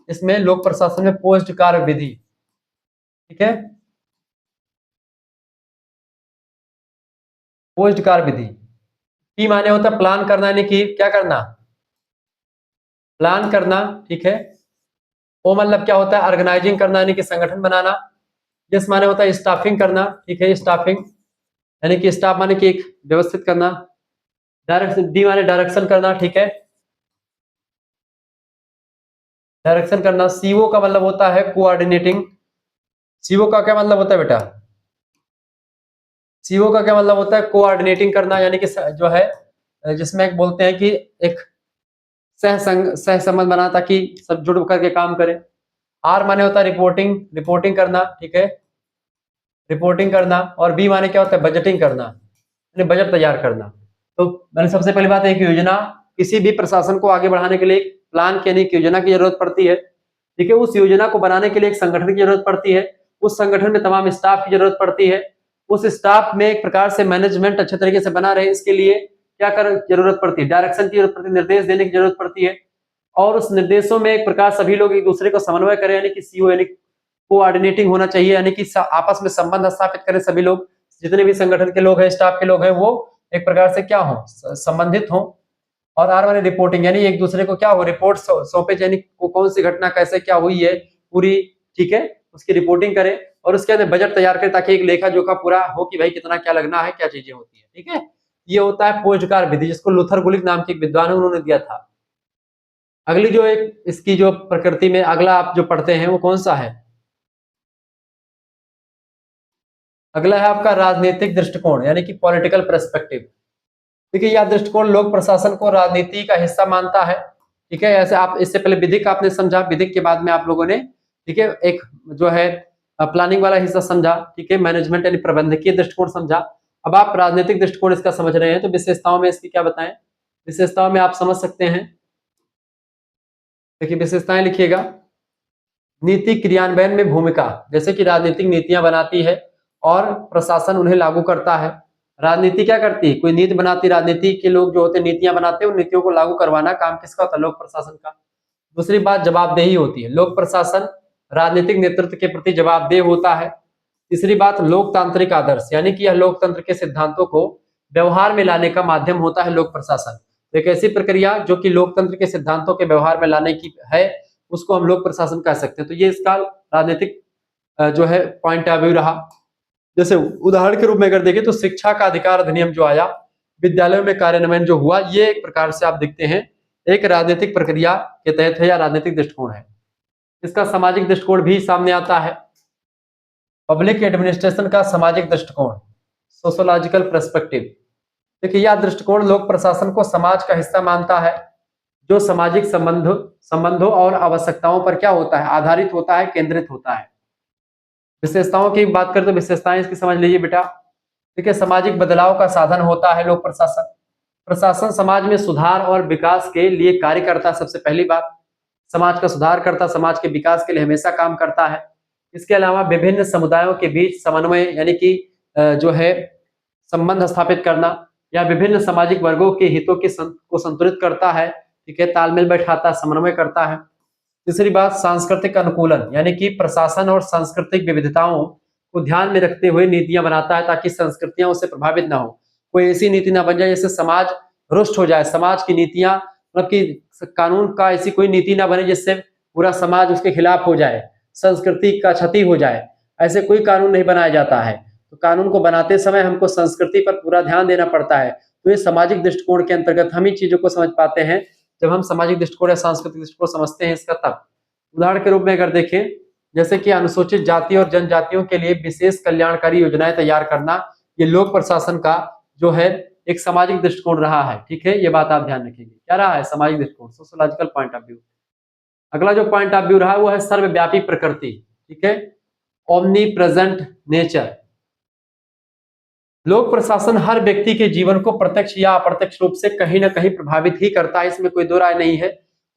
इसमें लोक प्रशासन में, पोस्ट कार्य विधि। ठीक है, पोस्ट कार्य विधि की माने होता है प्लान करना, यानी कि क्या करना, प्लान करना। ठीक है, ओ मतलब क्या होता है, ऑर्गेनाइजिंग करना, यानी कि संगठन बनाना। यस माने होता है स्टाफिंग करना। ठीक है, स्टाफिंग यानी कि स्टाफ माने कि एक व्यवस्थित करना। डायरेक्शन, डी माने डायरेक्शन करना। ठीक है, डायरेक्शन करना। सीओ का मतलब होता है कोऑर्डिनेटिंग। सीओ का क्या मतलब होता है बेटा, सीओ का क्या मतलब होता है कोऑर्डिनेटिंग करना, यानी कि जो है जिसमें एक बोलते हैं कि एक सह संबंध बना ताकि सब जुड़ करके काम करें। आर माने होता है रिपोर्टिंग, रिपोर्टिंग करना। ठीक है, रिपोर्टिंग करना। और बी माने क्या होता है बजटिंग करना, यानी बजट तैयार करना। तो मैंने सबसे पहली बात, एक योजना, किसी भी प्रशासन को आगे बढ़ाने के लिए एक प्लान की, यानी एक योजना की जरूरत पड़ती है। ठीक है, उस योजना को बनाने के लिए एक संगठन की जरूरत पड़ती है, उस संगठन में तमाम स्टाफ की जरूरत पड़ती है, उस स्टाफ में एक प्रकार से मैनेजमेंट अच्छे तरीके से बना रहे, इसके लिए क्या कर जरूरत पड़ती है, डायरेक्शन की जरूरत पड़ती है, निर्देश देने की जरूरत पड़ती है। और उस निर्देशों में एक प्रकार सभी लोग एक दूसरे को समन्वय करें, यानी कि सीओ, यानी कोऑर्डिनेटिंग होना चाहिए, यानी कि आपस में संबंध स्थापित करें, सभी लोग जितने भी संगठन के लोग हैं, स्टाफ के लोग हैं, वो एक प्रकार से क्या हो, संबंधित हो। और आर वाले रिपोर्टिंग, यानी एक दूसरे को क्या हो, रिपोर्ट सौंपे, यानी कौन सी घटना कैसे क्या हुई है पूरी। ठीक है, उसकी रिपोर्टिंग करें और उसके अंदर बजट तैयार करें ताकि एक लेखा जोखा पूरा हो कि भाई कितना क्या लगना है, क्या चीजें होती है। ठीक है, ये होता है पोजकार विधि, जिसको लूथर गुलिक नाम के एक विद्वान है उन्होंने दिया था। अगली जो एक इसकी जो प्रकृति में अगला आप जो पढ़ते हैं वो कौन सा है, अगला है आपका राजनीतिक दृष्टिकोण, यानी कि पॉलिटिकल पर्सपेक्टिव। देखिए यह दृष्टिकोण लोक प्रशासन को राजनीति का हिस्सा मानता है। ठीक है, ऐसे आप इससे पहले विधिक आपने समझा, विधिक के बाद में आप लोगों ने, ठीक है, एक जो है प्लानिंग वाला हिस्सा समझा। ठीक है, मैनेजमेंट यानी प्रबंधकीय दृष्टिकोण समझा। अब आप राजनीतिक दृष्टिकोण इसका समझ रहे हैं, तो विशेषताओं में इसकी क्या बताएं, विशेषताओं में आप समझ सकते हैं। देखिए विशेषताएं लिखिएगा, नीति क्रियान्वयन में भूमिका, जैसे कि राजनीतिक नीतियां बनाती है और प्रशासन उन्हें लागू करता है। राजनीति क्या करती है, कोई नीति बनाती, राजनीति के लोग जो होते हैं नीतियां बनाते हैं, उन नीतियों को लागू करवाना काम किसका होता है, लोक प्रशासन का। दूसरी बात जवाबदेही होती है, लोक प्रशासन राजनीतिक नेतृत्व के प्रति जवाबदेह होता है। तीसरी बात, लोकतांत्रिक आदर्श, यानी कि यह लोकतंत्र के सिद्धांतों को व्यवहार में लाने का माध्यम होता है लोक प्रशासन। एक ऐसी प्रक्रिया जो कि लोकतंत्र के सिद्धांतों के व्यवहार में लाने की है, उसको हम लोक प्रशासन कह सकते हैं। तो ये इसका राजनीतिक जो है पॉइंट ऑफ व्यू रहा। जैसे उदाहरण के रूप में अगर देखें तो शिक्षा का अधिकार अधिनियम जो आया, विद्यालयों में कार्यान्वयन जो हुआ, ये एक प्रकार से आप देखते हैं एक राजनीतिक प्रक्रिया के तहत है या राजनीतिक दृष्टिकोण है। इसका सामाजिक दृष्टिकोण भी सामने आता है। पब्लिक एडमिनिस्ट्रेशन का सामाजिक दृष्टिकोण, सोशोलॉजिकल पर्सपेक्टिव। देखिए यह दृष्टिकोण लोक प्रशासन को समाज का हिस्सा मानता है, जो सामाजिक संबंधों और आवश्यकताओं पर क्या होता है, आधारित होता है, केंद्रित होता है। विशेषताओं की बात करें तो विशेषताएं इसकी समझ लीजिए बेटा। देखिए सामाजिक बदलाव का साधन होता है लोक प्रशासन। प्रशासन समाज में सुधार और विकास के लिए कार्य करता है। सबसे पहली बात, समाज का सुधार करता, समाज के विकास के लिए हमेशा काम करता है। इसके अलावा विभिन्न समुदायों के बीच समन्वय, यानी कि जो है संबंध स्थापित करना, या विभिन्न सामाजिक वर्गों के हितों को संतुलित करता है। ठीक है, तालमेल बैठाता, समन्वय करता है। तीसरी बात, सांस्कृतिक अनुकूलन, यानी कि प्रशासन और सांस्कृतिक विविधताओं को ध्यान में रखते हुए नीतियां बनाता है, ताकि संस्कृतियां उससे प्रभावित ना हो। कोई ऐसी नीति ना बन जाए जिससे समाज रुष्ट हो जाए, समाज की नीतियां, मतलब कि कानून का ऐसी कोई नीति ना बने जिससे पूरा समाज उसके खिलाफ हो जाए, संस्कृति का क्षति हो जाए। ऐसे कोई कानून नहीं बनाया जाता है। तो कानून को बनाते समय हमको संस्कृति पर पूरा ध्यान देना पड़ता है। तो ये सामाजिक दृष्टिकोण के अंतर्गत हम इन चीजों को समझ पाते हैं जब हम सामाजिक दृष्टिकोण या सांस्कृतिक दृष्टिकोण समझते हैं इसका तब। उदाहरण के रूप में अगर देखें, जैसे कि अनुसूचित जाति और जनजातियों के लिए विशेष कल्याणकारी योजनाएं तैयार करना, ये लोक प्रशासन का जो है एक सामाजिक दृष्टिकोण रहा है। ठीक है, ये बात आप ध्यान रखेंगे। क्या रहा है? सामाजिक दृष्टिकोण, सोशोलॉजिकल पॉइंट ऑफ व्यू। अगला जो पॉइंट ऑफ व्यू रहा है वो है सर्वव्यापी प्रकृति। ठीक है, ओमनी प्रेजेंट नेचर। लोक प्रशासन हर व्यक्ति के जीवन को प्रत्यक्ष या अप्रत्यक्ष रूप से कहीं ना कहीं प्रभावित ही करता है, इसमें कोई दो राय नहीं है।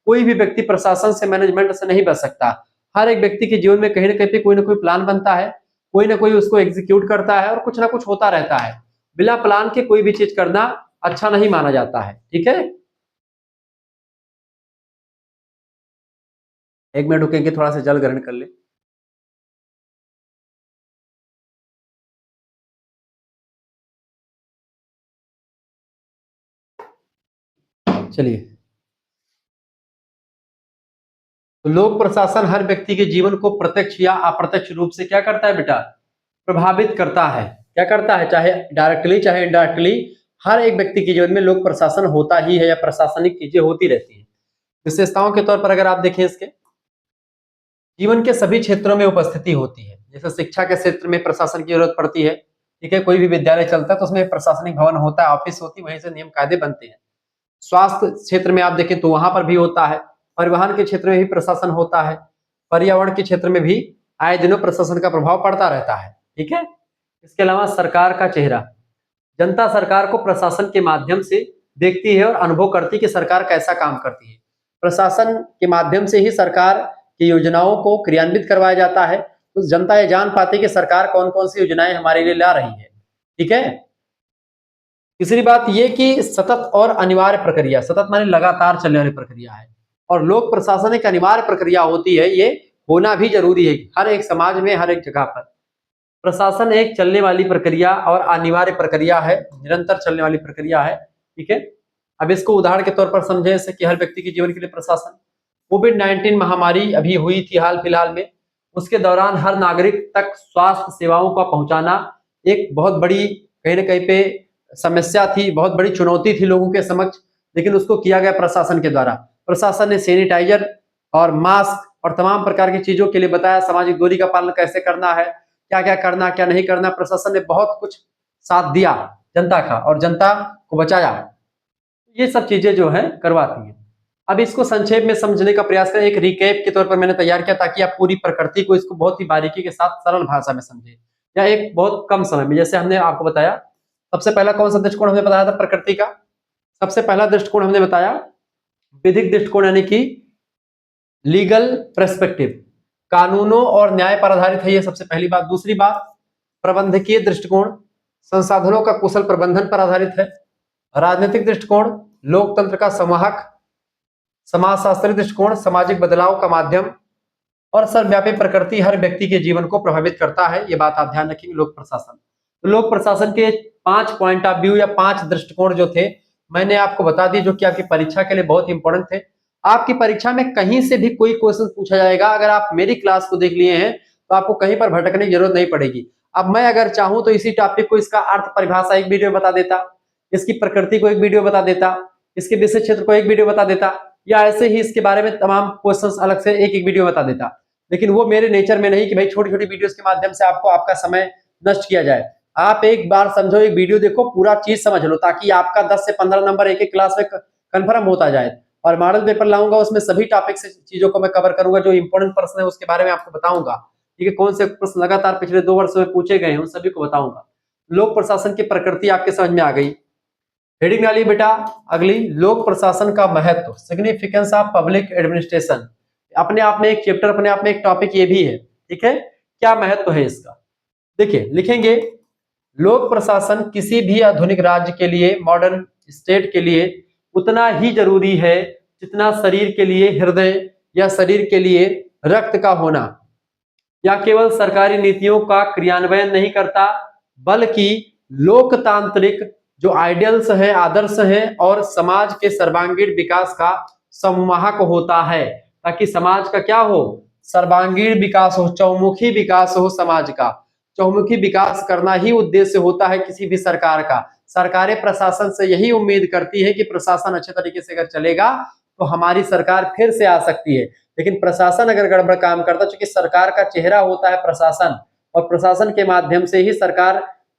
कोई भी व्यक्ति प्रशासन से, मैनेजमेंट से नहीं बच सकता। हर एक व्यक्ति के जीवन में कहीं ना कहीं पे कोई ना कोई प्लान बनता है, कोई ना कोई उसको एग्जीक्यूट करता है और कुछ ना कुछ होता रहता है। बिना प्लान के कोई भी चीज करना अच्छा नहीं माना जाता है। ठीक है, एक मिनट रुकेंगे, थोड़ा सा जल ग्रहण कर ले। चलिए, तो लोक प्रशासन हर व्यक्ति के जीवन को प्रत्यक्ष या अप्रत्यक्ष रूप से क्या करता है बेटा? प्रभावित करता है। क्या करता है? चाहे डायरेक्टली चाहे इनडायरेक्टली, हर एक व्यक्ति के जीवन में लोक प्रशासन होता ही है या प्रशासनिक चीजें होती रहती हैं। विशेषताओं के तौर पर अगर आप देखें, इसके जीवन के सभी क्षेत्रों में उपस्थिति होती है। जैसे शिक्षा के क्षेत्र में प्रशासन की जरूरत पड़ती है। ठीक है, कोई भी विद्यालय चलता है तो उसमें प्रशासनिक भवन होता है, ऑफिस होती है, वहीं से नियम कायदे बनते हैं। स्वास्थ्य क्षेत्र में आप देखें तो वहां पर भी होता है। परिवहन के क्षेत्र में भी प्रशासन होता है। पर्यावरण के क्षेत्र में भी आए दिनों प्रशासन का प्रभाव पड़ता रहता है। ठीक है, इसके अलावा सरकार का चेहरा, जनता सरकार को प्रशासन के माध्यम से देखती है और अनुभव करती है कि सरकार कैसा काम करती है। प्रशासन के माध्यम से ही सरकार की योजनाओं को क्रियान्वित करवाया जाता है, तो जनता ये जान पाती है कि सरकार कौन कौन सी योजनाएं हमारे लिए ला रही है। ठीक है, तीसरी बात ये कि सतत और अनिवार्य प्रक्रिया, सतत माने लगातार चलने वाली प्रक्रिया है, और लोक प्रशासन एक अनिवार्य प्रक्रिया होती है। ये होना भी जरूरी है हर एक समाज में, हर एक जगह पर। प्रशासन एक चलने वाली प्रक्रिया और अनिवार्य प्रक्रिया है, निरंतर चलने वाली प्रक्रिया है। ठीक है, अब इसको उदाहरण के तौर पर समझे, जैसे कि हर व्यक्ति के जीवन के लिए प्रशासन। कोविड-19 महामारी अभी हुई थी हाल फिलहाल में, उसके दौरान हर नागरिक तक स्वास्थ्य सेवाओं का पहुंचाना एक बहुत बड़ी कहीं ना कहीं पे समस्या थी, बहुत बड़ी चुनौती थी लोगों के समक्ष, लेकिन उसको किया गया प्रशासन के द्वारा। प्रशासन ने सैनिटाइजर और मास्क और तमाम प्रकार की चीजों के लिए बताया, सामाजिक दूरी का पालन कैसे करना है, क्या क्या करना क्या नहीं करना। प्रशासन ने बहुत कुछ साथ दिया जनता का और जनता को बचाया। ये सब चीजें जो है करवाती है। अब इसको संक्षेप में समझने का प्रयास करें, एक रिकैप के तौर पर मैंने तैयार किया ताकि आप पूरी प्रकृति को, इसको बहुत ही बारीकी के साथ सरल भाषा में समझे, या एक बहुत कम समय में। जैसे हमने आपको बताया, सबसे पहला कौन सा दृष्टिकोण हमने बताया था प्रकृति का? सबसे पहला दृष्टिकोण हमने बताया विधिक दृष्टिकोण, यानी कि लीगल पर्सपेक्टिव, कानूनों और न्याय पर आधारित है, ये सबसे पहली बात। दूसरी बात, प्रबंधकीय दृष्टिकोण, संसाधनों का कुशल प्रबंधन पर आधारित है। राजनीतिक दृष्टिकोण, लोकतंत्र का संवाहक। समाजशास्त्री दृष्टिकोण, सामाजिक बदलाव का माध्यम। और सर्वव्यापी प्रकृति हर व्यक्ति के जीवन को प्रभावित करता है। ये बात आप ध्यान रखेंगे। लोक प्रशासन, तो लोक प्रशासन के 5 पॉइंट ऑफ व्यू या 5 दृष्टिकोण जो थे मैंने आपको बता दिए, जो कि आपकी परीक्षा के लिए बहुत इंपॉर्टेंट थे। आपकी परीक्षा में कहीं से भी कोई क्वेश्चन पूछा जाएगा, अगर आप मेरी क्लास को देख लिए हैं तो आपको कहीं पर भटकने की जरूरत नहीं पड़ेगी। अब मैं अगर चाहूं तो इसी टॉपिक को, इसका अर्थ परिभाषा एक वीडियो में बता देता, इसकी प्रकृति को एक वीडियो बता देता, इसके विषय क्षेत्र को एक वीडियो बता देता, या ऐसे ही इसके बारे में तमाम क्वेश्चंस अलग से एक एक वीडियो बता देता। लेकिन वो मेरे नेचर में नहीं कि भाई छोटी छोटी वीडियोस के माध्यम से आपको आपका समय नष्ट किया जाए। आप एक बार समझो, एक वीडियो देखो, पूरा चीज समझ लो, ताकि आपका 10 से 15 नंबर एक एक क्लास में कंफर्म होता जाए। और मॉडल पेपर लाऊंगा, उसमें सभी टॉपिक से चीजों को मैं कवर करूंगा। जो इंपॉर्टेंट प्रश्न है उसके बारे में आपको बताऊंगा, ठीक है, कौन से प्रश्न लगातार पिछले 2 वर्षों में पूछे गए हैं उन सभी को बताऊंगा। लोक प्रशासन की प्रकृति आपके समझ में आ गई। हेडिंग डालिए बेटा अगली, लोक प्रशासन का महत्व, सिग्निफिकेंस ऑफ पब्लिक एडमिनिस्ट्रेशन। अपने आप में एक चैप्टर, अपने आप में एक टॉपिक ये भी है, ठीक है, क्या महत्व है इसका। देखिए लिखेंगे, लोक प्रशासन किसी भी आधुनिक राज्य के लिए, मॉडर्न स्टेट के लिए उतना ही जरूरी है जितना शरीर के लिए हृदय या शरीर के लिए रक्त का होना। या केवल सरकारी नीतियों का क्रियान्वयन नहीं करता, बल्कि लोकतांत्रिक जो आइडियल्स हैं, आदर्श हैं, और समाज के सर्वांगीण विकास का संवाहक होता है, ताकि समाज का क्या हो, सर्वांगीण विकास हो, चौमुखी विकास हो। समाज का चौमुखी विकास करना ही उद्देश्य होता है किसी भी सरकार का। सरकारें प्रशासन से यही उम्मीद करती है कि प्रशासन अच्छे तरीके से अगर चलेगा तो हमारी सरकार फिर से आ सकती है। लेकिन प्रशासन अगर गड़बड़ काम करता, चूंकि सरकार का चेहरा होता है प्रशासन, और प्रशासन के माध्यम से ही सरकार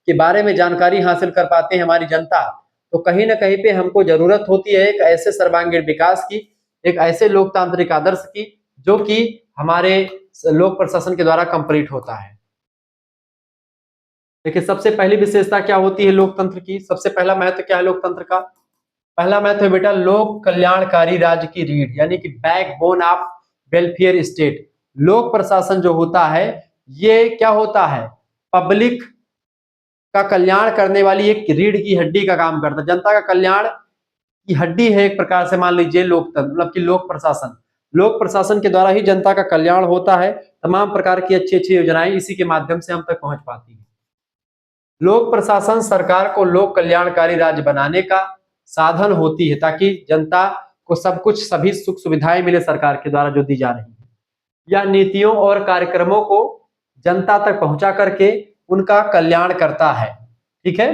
के बारे में जानकारी हासिल कर पाते हैं हमारी जनता, तो कहीं ना कहीं पे हमको जरूरत होती है एक ऐसे सर्वांगीण विकास की, एक ऐसे लोकतांत्रिक आदर्श की, जो कि हमारे लोक प्रशासन के द्वारा कंप्लीट होता है। देखिए सबसे पहली विशेषता क्या होती है लोकतंत्र की, सबसे पहला महत्व क्या है लोकतंत्र का। पहला महत्व है बेटा लोक कल्याणकारी राज्य की रीढ़, यानी कि बैकबोन ऑफ वेलफेयर स्टेट। लोक प्रशासन जो होता है ये क्या होता है, पब्लिक का कल्याण करने वाली एक रीढ़ की हड्डी का काम करता है। जनता का कल्याण की हड्डी है एक प्रकार से, मान लीजिए लोकतंत्र, मतलब कि लोक प्रशासन। लोक प्रशासन के द्वारा ही जनता का कल्याण होता है, तमाम प्रकार की अच्छी अच्छी योजनाएं इसी के माध्यम से हम तक पहुंच पाती है। लोक प्रशासन सरकार को लोक कल्याणकारी राज्य बनाने का साधन होती है, ताकि जनता को सब कुछ, सभी सुख सुविधाएं मिले सरकार के द्वारा जो दी जा रही है, या नीतियों और कार्यक्रमों को जनता तक पहुंचा करके उनका कल्याण करता है। ठीक है,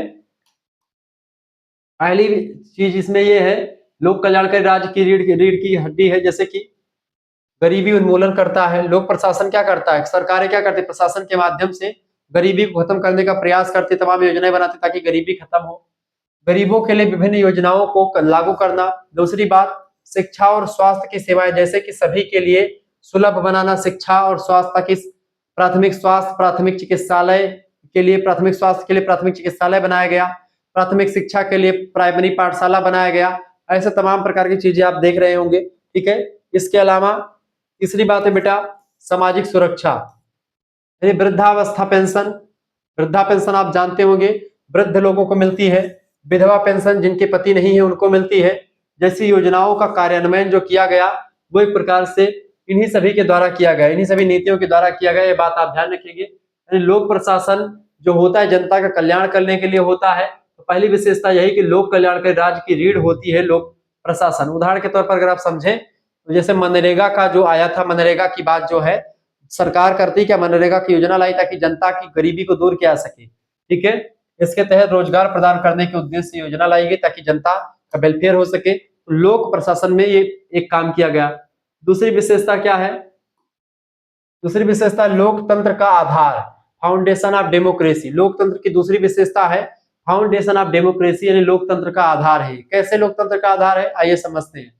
पहली चीज इसमें यह है, लोक कल्याणकारी राज्य की रीढ़ की हड्डी है, जैसे कि गरीबी उन्मूलन करता है। लोक प्रशासन क्या करता है, सरकारें क्या करती है, प्रशासन के माध्यम से गरीबी को खत्म करने का प्रयास करती, तमाम योजनाएं बनाती ताकि गरीबी खत्म हो। गरीबों के लिए विभिन्न योजनाओं को लागू करना। दूसरी बात, शिक्षा और स्वास्थ्य की सेवाएं, जैसे कि सभी के लिए सुलभ बनाना शिक्षा और स्वास्थ्य की, प्राथमिक स्वास्थ्य, प्राथमिक चिकित्सालय के लिए प्राथमिक स्वास्थ्य के लिए प्राथमिक चिकित्सालय बनाया गया, प्राथमिक शिक्षा के लिए प्राइमरी पाठशाला बनाया गया। ऐसे तमाम प्रकार की चीजें आप देख रहे होंगे। ठीक है, इसके अलावा तीसरी बात है बेटा सामाजिक सुरक्षा, वृद्धावस्था पेंशन। वृद्धा पेंशन आप जानते होंगे, वृद्ध लोगों को मिलती है। विधवा पेंशन जिनके पति नहीं है उनको मिलती है। जैसी योजनाओं का कार्यान्वयन जो किया गया वो एक प्रकार से इन्हीं सभी के द्वारा किया गया, इन्हीं सभी नीतियों के द्वारा किया गया। ये बात आप ध्यान रखेंगे। लोक प्रशासन जो होता है जनता का कल्याण करने के लिए होता है। तो पहली विशेषता यही कि लोक कल्याणकारी राज्य की रीढ़ होती है लोक प्रशासन। उदाहरण के तौर पर अगर आप समझें तो जैसे मनरेगा का जो आया था, मनरेगा की बात जो है सरकार करती क्या, मनरेगा की योजना लाई ताकि जनता की गरीबी को दूर किया सके। ठीक है, इसके तहत रोजगार प्रदान करने के उद्देश्य से योजना लाई गई ताकि जनता का वेलफेयर हो सके। तो लोक प्रशासन में ये एक काम किया गया। दूसरी विशेषता क्या है, दूसरी विशेषता लोकतंत्र का आधार, फाउंडेशन ऑफ डेमोक्रेसी। लोकतंत्र की दूसरी विशेषता है फाउंडेशन ऑफ डेमोक्रेसी, यानी लोकतंत्र का आधार है। कैसे लोकतंत्र का आधार है, आइए समझते हैं।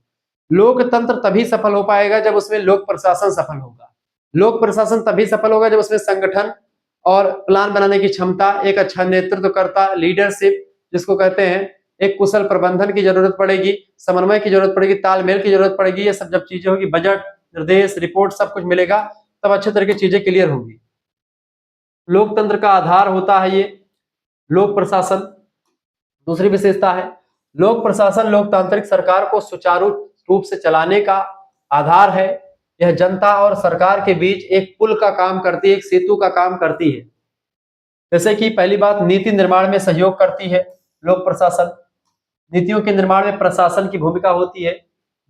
लोकतंत्र तभी सफल हो पाएगा जब उसमें लोक प्रशासन सफल होगा। लोक प्रशासन तभी सफल होगा जब उसमें संगठन और प्लान बनाने की क्षमता, एक अच्छा नेतृत्वकर्ता, लीडरशिप जिसको कहते हैं, एक कुशल प्रबंधन की जरूरत पड़ेगी, समन्वय की जरूरत पड़ेगी, तालमेल की जरूरत पड़ेगी। ये सब जब चीजें होगी, बजट, निर्देश, रिपोर्ट सब कुछ मिलेगा, तब अच्छे तरह की चीजें क्लियर होंगी। लोकतंत्र का आधार होता है ये लोक प्रशासन। दूसरी विशेषता है लोक प्रशासन लोकतांत्रिक सरकार को सुचारू रूप से चलाने का आधार है। यह जनता और सरकार के बीच एक पुल का काम करती है, एक सेतु का काम करती है। जैसे कि पहली बात, नीति निर्माण में सहयोग करती है लोक प्रशासन। नीतियों के निर्माण में प्रशासन की भूमिका होती है।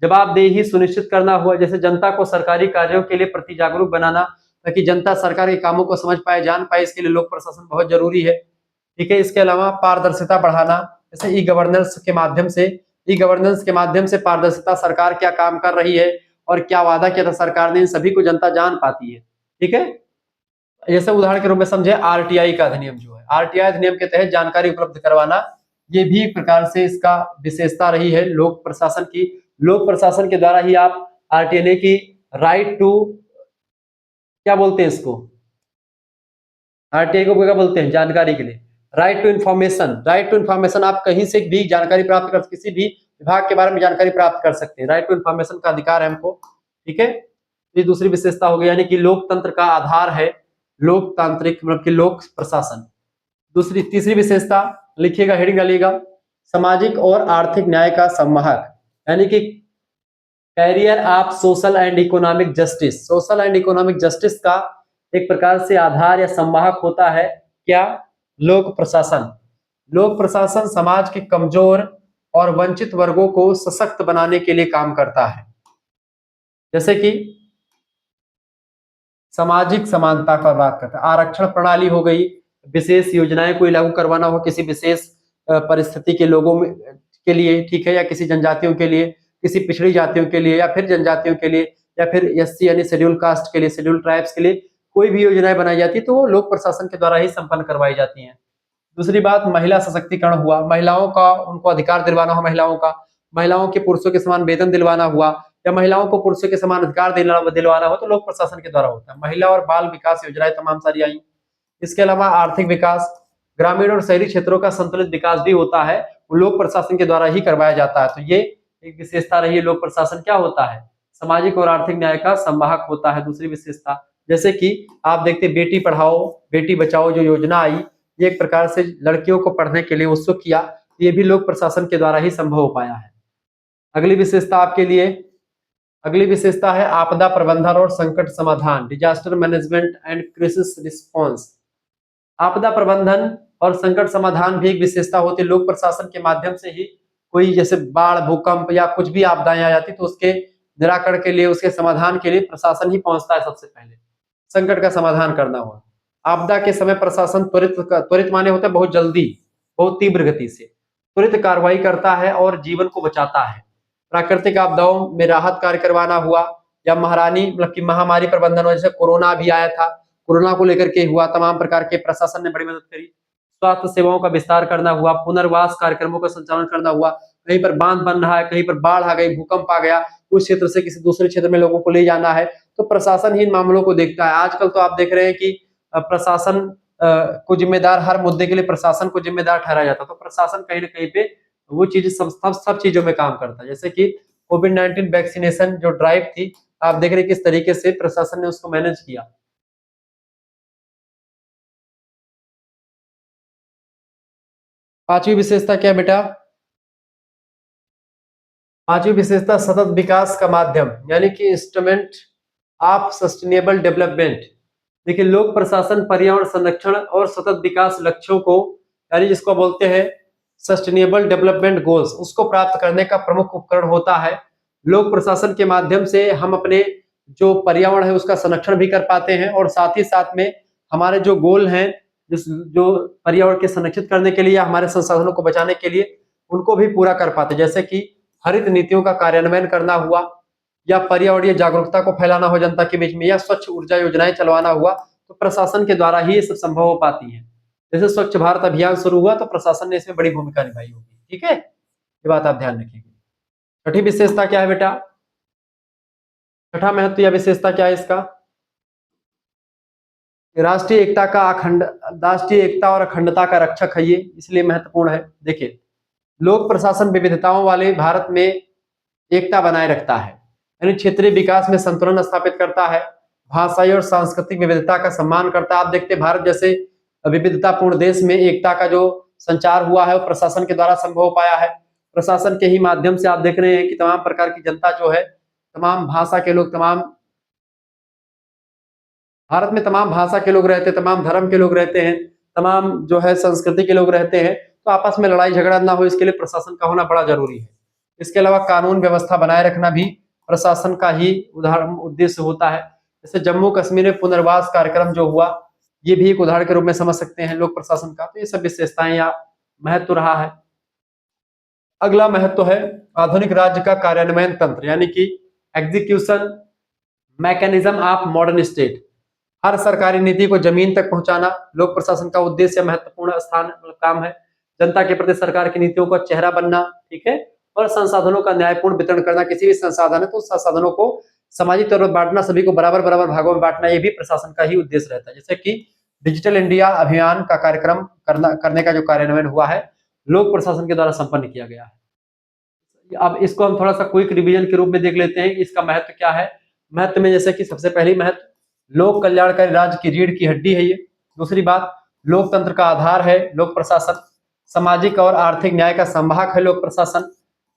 जवाबदेही सुनिश्चित करना हुआ, जैसे जनता को सरकारी कार्यों के लिए प्रति जागरूक बनाना, ताकि जनता सरकार के कामों को समझ पाए, जान पाए, इसके लिए लोक प्रशासन बहुत जरूरी है। ठीक है। इसके अलावा पारदर्शिता बढ़ाना, जैसे ई गवर्नेंस के माध्यम से पारदर्शिता, सरकार क्या काम कर रही है और क्या वादा किया था सरकार ने, इन सभी को जनता जान पाती है। ठीक है। जैसे उदाहरण के रूप में समझे आरटीआई का अधिनियम जो है, आरटीआई अधिनियम के तहत जानकारी उपलब्ध करवाना, ये भी एक प्रकार से इसका विशेषता रही है लोक प्रशासन की। लोक प्रशासन के द्वारा ही आप आरटीआई की राइट टू, क्या बोलते हैं इसको, आरटीआई को क्या बोलते हैं जानकारी के लिए, right to information. Right to information, आप कहीं से भी जानकारी प्राप्त कर, किसी भी विभाग के बारे में जानकारी प्राप्त कर सकते हैं। राइट टू इन्फॉर्मेशन का अधिकार है हमको। ठीक है। ये दूसरी विशेषता हो गई, यानी कि लोकतंत्र का आधार है लोकतांत्रिक, मतलब कि लोक प्रशासन। तीसरी विशेषता लिखिएगा, हेडिंग डालिएगा, सामाजिक और आर्थिक न्याय का संवाहक, यानी कि carrier of social and economic justice. Social and economic justice का एक प्रकार से आधार या संवाहक होता है क्या, लोक प्रशासन। लोक प्रशासन समाज के कमजोर और वंचित वर्गों को सशक्त बनाने के लिए काम करता है। जैसे कि सामाजिक समानता का बात करता है, आरक्षण प्रणाली हो गई, विशेष योजनाएं कोई लागू करवाना हो किसी विशेष परिस्थिति के लोगों में के लिए, ठीक है, या किसी जनजातियों के लिए, किसी पिछड़ी जातियों के लिए, या फिर जनजातियों के लिए, या फिर एससी यानी शेड्यूल कास्ट के लिए, शेड्यूल ट्राइब्स के लिए कोई भी योजनाएं बनाई जाती है तो वो लोक प्रशासन के द्वारा ही संपन्न करवाई जाती हैं। दूसरी बात, महिला सशक्तिकरण हुआ, महिलाओं का, उनको अधिकार दिलवाना हो, महिलाओं के पुरुषों के समान वेतन दिलवाना हुआ, या महिलाओं को पुरुषों के समान अधिकार दिलवाना हो तो लोक प्रशासन के द्वारा होता है। महिला और बाल विकास योजनाएं तमाम सारी आई। इसके अलावा आर्थिक विकास, ग्रामीण और शहरी क्षेत्रों का संतुलित विकास भी होता है, वो लोक प्रशासन के द्वारा ही करवाया जाता है। तो ये एक विशेषता रही है, लोक प्रशासन क्या होता है, सामाजिक और आर्थिक न्याय का संवाहक होता है। दूसरी विशेषता, जैसे कि आप देखते बेटी पढ़ाओ बेटी बचाओ जो योजना आई, ये एक प्रकार से लड़कियों को पढ़ने के लिए उत्सुक किया, ये भी लोक प्रशासन के द्वारा ही संभव हो पाया है। अगली विशेषता आपके लिए, अगली विशेषता है आपदा प्रबंधन और संकट समाधान, disaster management and crisis response. आपदा प्रबंधन और संकट समाधान भी एक विशेषता होती है। लोक प्रशासन के माध्यम से ही कोई जैसे बाढ़, भूकंप या कुछ भी आपदाएं आ जाती तो उसके निराकरण के लिए, उसके समाधान के लिए प्रशासन ही पहुंचता है सबसे पहले। संकट का समाधान करना हुआ, आपदा के समय प्रशासन त्वरित माने होता है बहुत जल्दी, बहुत तीव्र गति से त्वरित कार्रवाई करता है और जीवन को बचाता है। प्राकृतिक आपदाओं में राहत कार्य करवाना हुआ, या महारानी मतलब की महामारी प्रबंधन, जैसे कोरोना भी आया था, कोरोना को लेकर के हुआ, तमाम प्रकार के प्रशासन ने बड़ी मदद करी। स्वास्थ्य सेवाओं का विस्तार करना हुआ, पुनर्वास कार्यक्रमों का संचालन करना हुआ, कहीं पर बांध बन रहा है, कहीं पर बाढ़ आ गई, भूकंप आ गया, उस क्षेत्र से किसी दूसरे क्षेत्र में लोगों को ले जाना है, तो प्रशासन ही इन मामलों को देखता है। आजकल तो आप देख रहे हैं कि प्रशासन को जिम्मेदार, हर मुद्दे के लिए प्रशासन को जिम्मेदार ठहराया जाता है, तो प्रशासन कहीं ना कहीं पे वो चीजें सब चीजों में काम करता है। जैसे कि कोविड-19 वैक्सीनेशन जो ड्राइव थी, आप देख रहे हैं किस तरीके से प्रशासन ने उसको मैनेज किया। पांचवी विशेषता क्या बेटा, पांचवी विशेषता सतत विकास का माध्यम, यानी कि इंस्ट्रूमेंट ऑफ सस्टेनेबल डेवलपमेंट। देखिए, लोक प्रशासन पर्यावरण संरक्षण और सतत विकास लक्ष्यों को, यानी जिसको बोलते हैं सस्टेनेबल डेवलपमेंट गोल्स, उसको प्राप्त करने का प्रमुख उपकरण होता है। लोक प्रशासन के माध्यम से हम अपने जो पर्यावरण है उसका संरक्षण भी कर पाते हैं, और साथ ही साथ में हमारे जो गोल हैं, जो पर्यावरण के संरक्षित करने के लिए या हमारे संसाधनों को बचाने के लिए, उनको भी पूरा कर पाते। जैसे कि हरित नीतियों का कार्यान्वयन करना हुआ, या पर्यावरणीय जागरूकता को फैलाना हो जनता के बीच में, या स्वच्छ ऊर्जा योजनाएं चलवाना हुआ, तो प्रशासन के द्वारा ही ये सब संभव हो पाती है। जैसे स्वच्छ भारत अभियान शुरू हुआ तो प्रशासन ने इसमें बड़ी भूमिका निभाई होगी। ठीक है, ये बात आप ध्यान रखिएगा। छठी विशेषता क्या है बेटा, छठा महत्व या विशेषता क्या है इसका, राष्ट्रीय एकता का राष्ट्रीय एकता और अखंडता का रक्षक है ये, इसलिए महत्वपूर्ण है। देखिए, लोक प्रशासन विविधताओं वाले भारत में एकता बनाए रखता है, यानी क्षेत्रीय विकास में संतुलन स्थापित करता है, भाषाई और सांस्कृतिक विविधता का सम्मान करता है। आप देखते हैं भारत जैसे विविधतापूर्ण देश में एकता का जो संचार हुआ है वो प्रशासन के द्वारा संभव हो पाया है। प्रशासन के ही माध्यम से आप देख रहे हैं कि तमाम प्रकार की जनता जो है, तमाम भाषा के लोग, तमाम भारत में तमाम भाषा के लोग रहते हैं, तमाम धर्म के लोग रहते हैं, तमाम जो है संस्कृति के लोग रहते हैं, तो आपस में लड़ाई झगड़ा ना हो इसके लिए प्रशासन का होना बड़ा जरूरी है। इसके अलावा कानून व्यवस्था बनाए रखना भी प्रशासन का ही उदाहरण उद्देश्य होता है। जैसे जम्मू कश्मीर में पुनर्वास कार्यक्रम जो हुआ, ये भी एक उदाहरण के रूप में समझ सकते हैं लोक प्रशासन का। तो ये सब विशेषताएं या महत्व रहा है। अगला महत्व है आधुनिक राज्य का कार्यान्वयन तंत्र, यानी कि execution mechanism of modern state. हर सरकारी नीति को जमीन तक पहुंचाना लोक प्रशासन का उद्देश्य महत्वपूर्ण स्थान काम है। जनता के प्रति सरकार की नीतियों का चेहरा बनना, ठीक है, और संसाधनों का न्यायपूर्ण वितरण करना। किसी भी संसाधन है तो संसाधनों को सामाजिक तौर पर बांटना, सभी को बराबर बराबर भागों में बांटना, ये भी प्रशासन का ही उद्देश्य रहता है। जैसे कि डिजिटल इंडिया अभियान का कार्यक्रम करने का जो कार्यान्वयन हुआ है लोक प्रशासन के द्वारा संपन्न किया गया है। अब इसको हम थोड़ा सा क्विक रिवीजन के रूप में देख लेते हैं, इसका महत्व क्या है। महत्व में जैसे कि सबसे पहली महत्व, लोक कल्याणकारी राज्य की रीढ़ की हड्डी है ये। दूसरी बात, लोकतंत्र का आधार है लोक प्रशासन। सामाजिक और आर्थिक न्याय का संवाहक है लोक प्रशासन।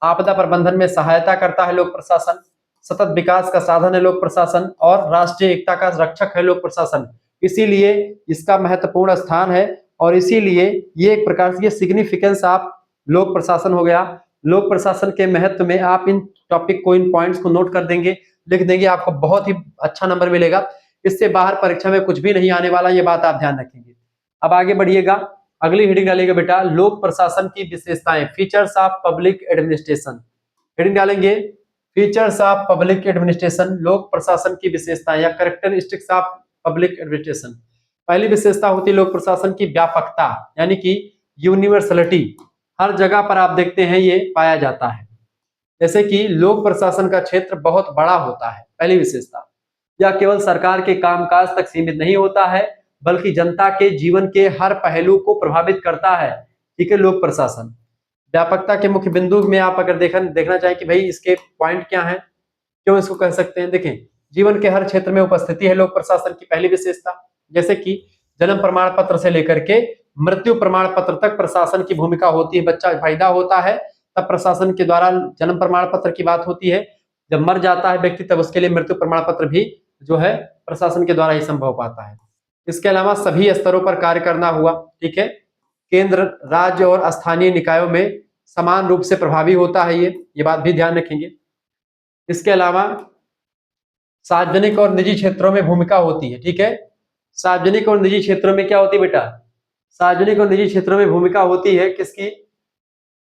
आपदा प्रबंधन में सहायता करता है लोक प्रशासन। सतत विकास का साधन है लोक प्रशासन और राष्ट्रीय एकता का रक्षक है लोक प्रशासन। इसीलिए इसका महत्वपूर्ण स्थान है और इसीलिए ये एक प्रकार से सिग्निफिकेंस ऑफ लोक प्रशासन हो गया। लोक प्रशासन के महत्व में आप इन टॉपिक को, इन पॉइंट्स को नोट कर देंगे, लिख देंगे, आपको बहुत ही अच्छा नंबर मिलेगा। इससे बाहर परीक्षा में कुछ भी नहीं आने वाला, ये बात आप ध्यान रखेंगे। अब आगे बढ़िएगा, अगली हेडिंग डालेगा बेटा, लोक प्रशासन की विशेषताएं, features of public administration. Heading डालेंगे फीचर्स ऑफ पब्लिक एडमिनिस्ट्रेशन, लोक प्रशासन की विशेषताएं या कैरेक्टरिस्टिक्स ऑफ पब्लिक एडमिनिस्ट्रेशन। पहली विशेषता होती है लोक प्रशासन की व्यापकता, यानी कि यूनिवर्सलिटी। हर जगह पर आप देखते हैं ये पाया जाता है। जैसे कि लोक प्रशासन का क्षेत्र बहुत बड़ा होता है, पहली विशेषता। यह केवल सरकार के कामकाज तक सीमित नहीं होता है बल्कि जनता के जीवन के हर पहलू को प्रभावित करता है, ठीक है। लोक प्रशासन व्यापकता के मुख्य बिंदु में आप अगर देखना चाहें कि भाई इसके पॉइंट क्या है, क्यों इसको कह सकते हैं, देखें, जीवन के हर क्षेत्र में उपस्थिति है लोक प्रशासन की पहली विशेषता। जैसे कि जन्म प्रमाण पत्र से लेकर के मृत्यु प्रमाण पत्र तक प्रशासन की भूमिका होती है। बच्चा पैदा होता है तब प्रशासन के द्वारा जन्म प्रमाण पत्र की बात होती है, जब मर जाता है व्यक्ति तब उसके लिए मृत्यु प्रमाण पत्र भी जो है प्रशासन के द्वारा ही संभव हो पाता है। इसके अलावा सभी स्तरों पर कार्य करना हुआ, ठीक है। केंद्र, राज्य और स्थानीय निकायों में समान रूप से प्रभावी होता है ये बात भी ध्यान रखेंगे। इसके अलावा सार्वजनिक और निजी क्षेत्रों में भूमिका होती है, ठीक है। सार्वजनिक और निजी क्षेत्रों में क्या होती है बेटा, सार्वजनिक और निजी क्षेत्रों में भूमिका होती है किसकी,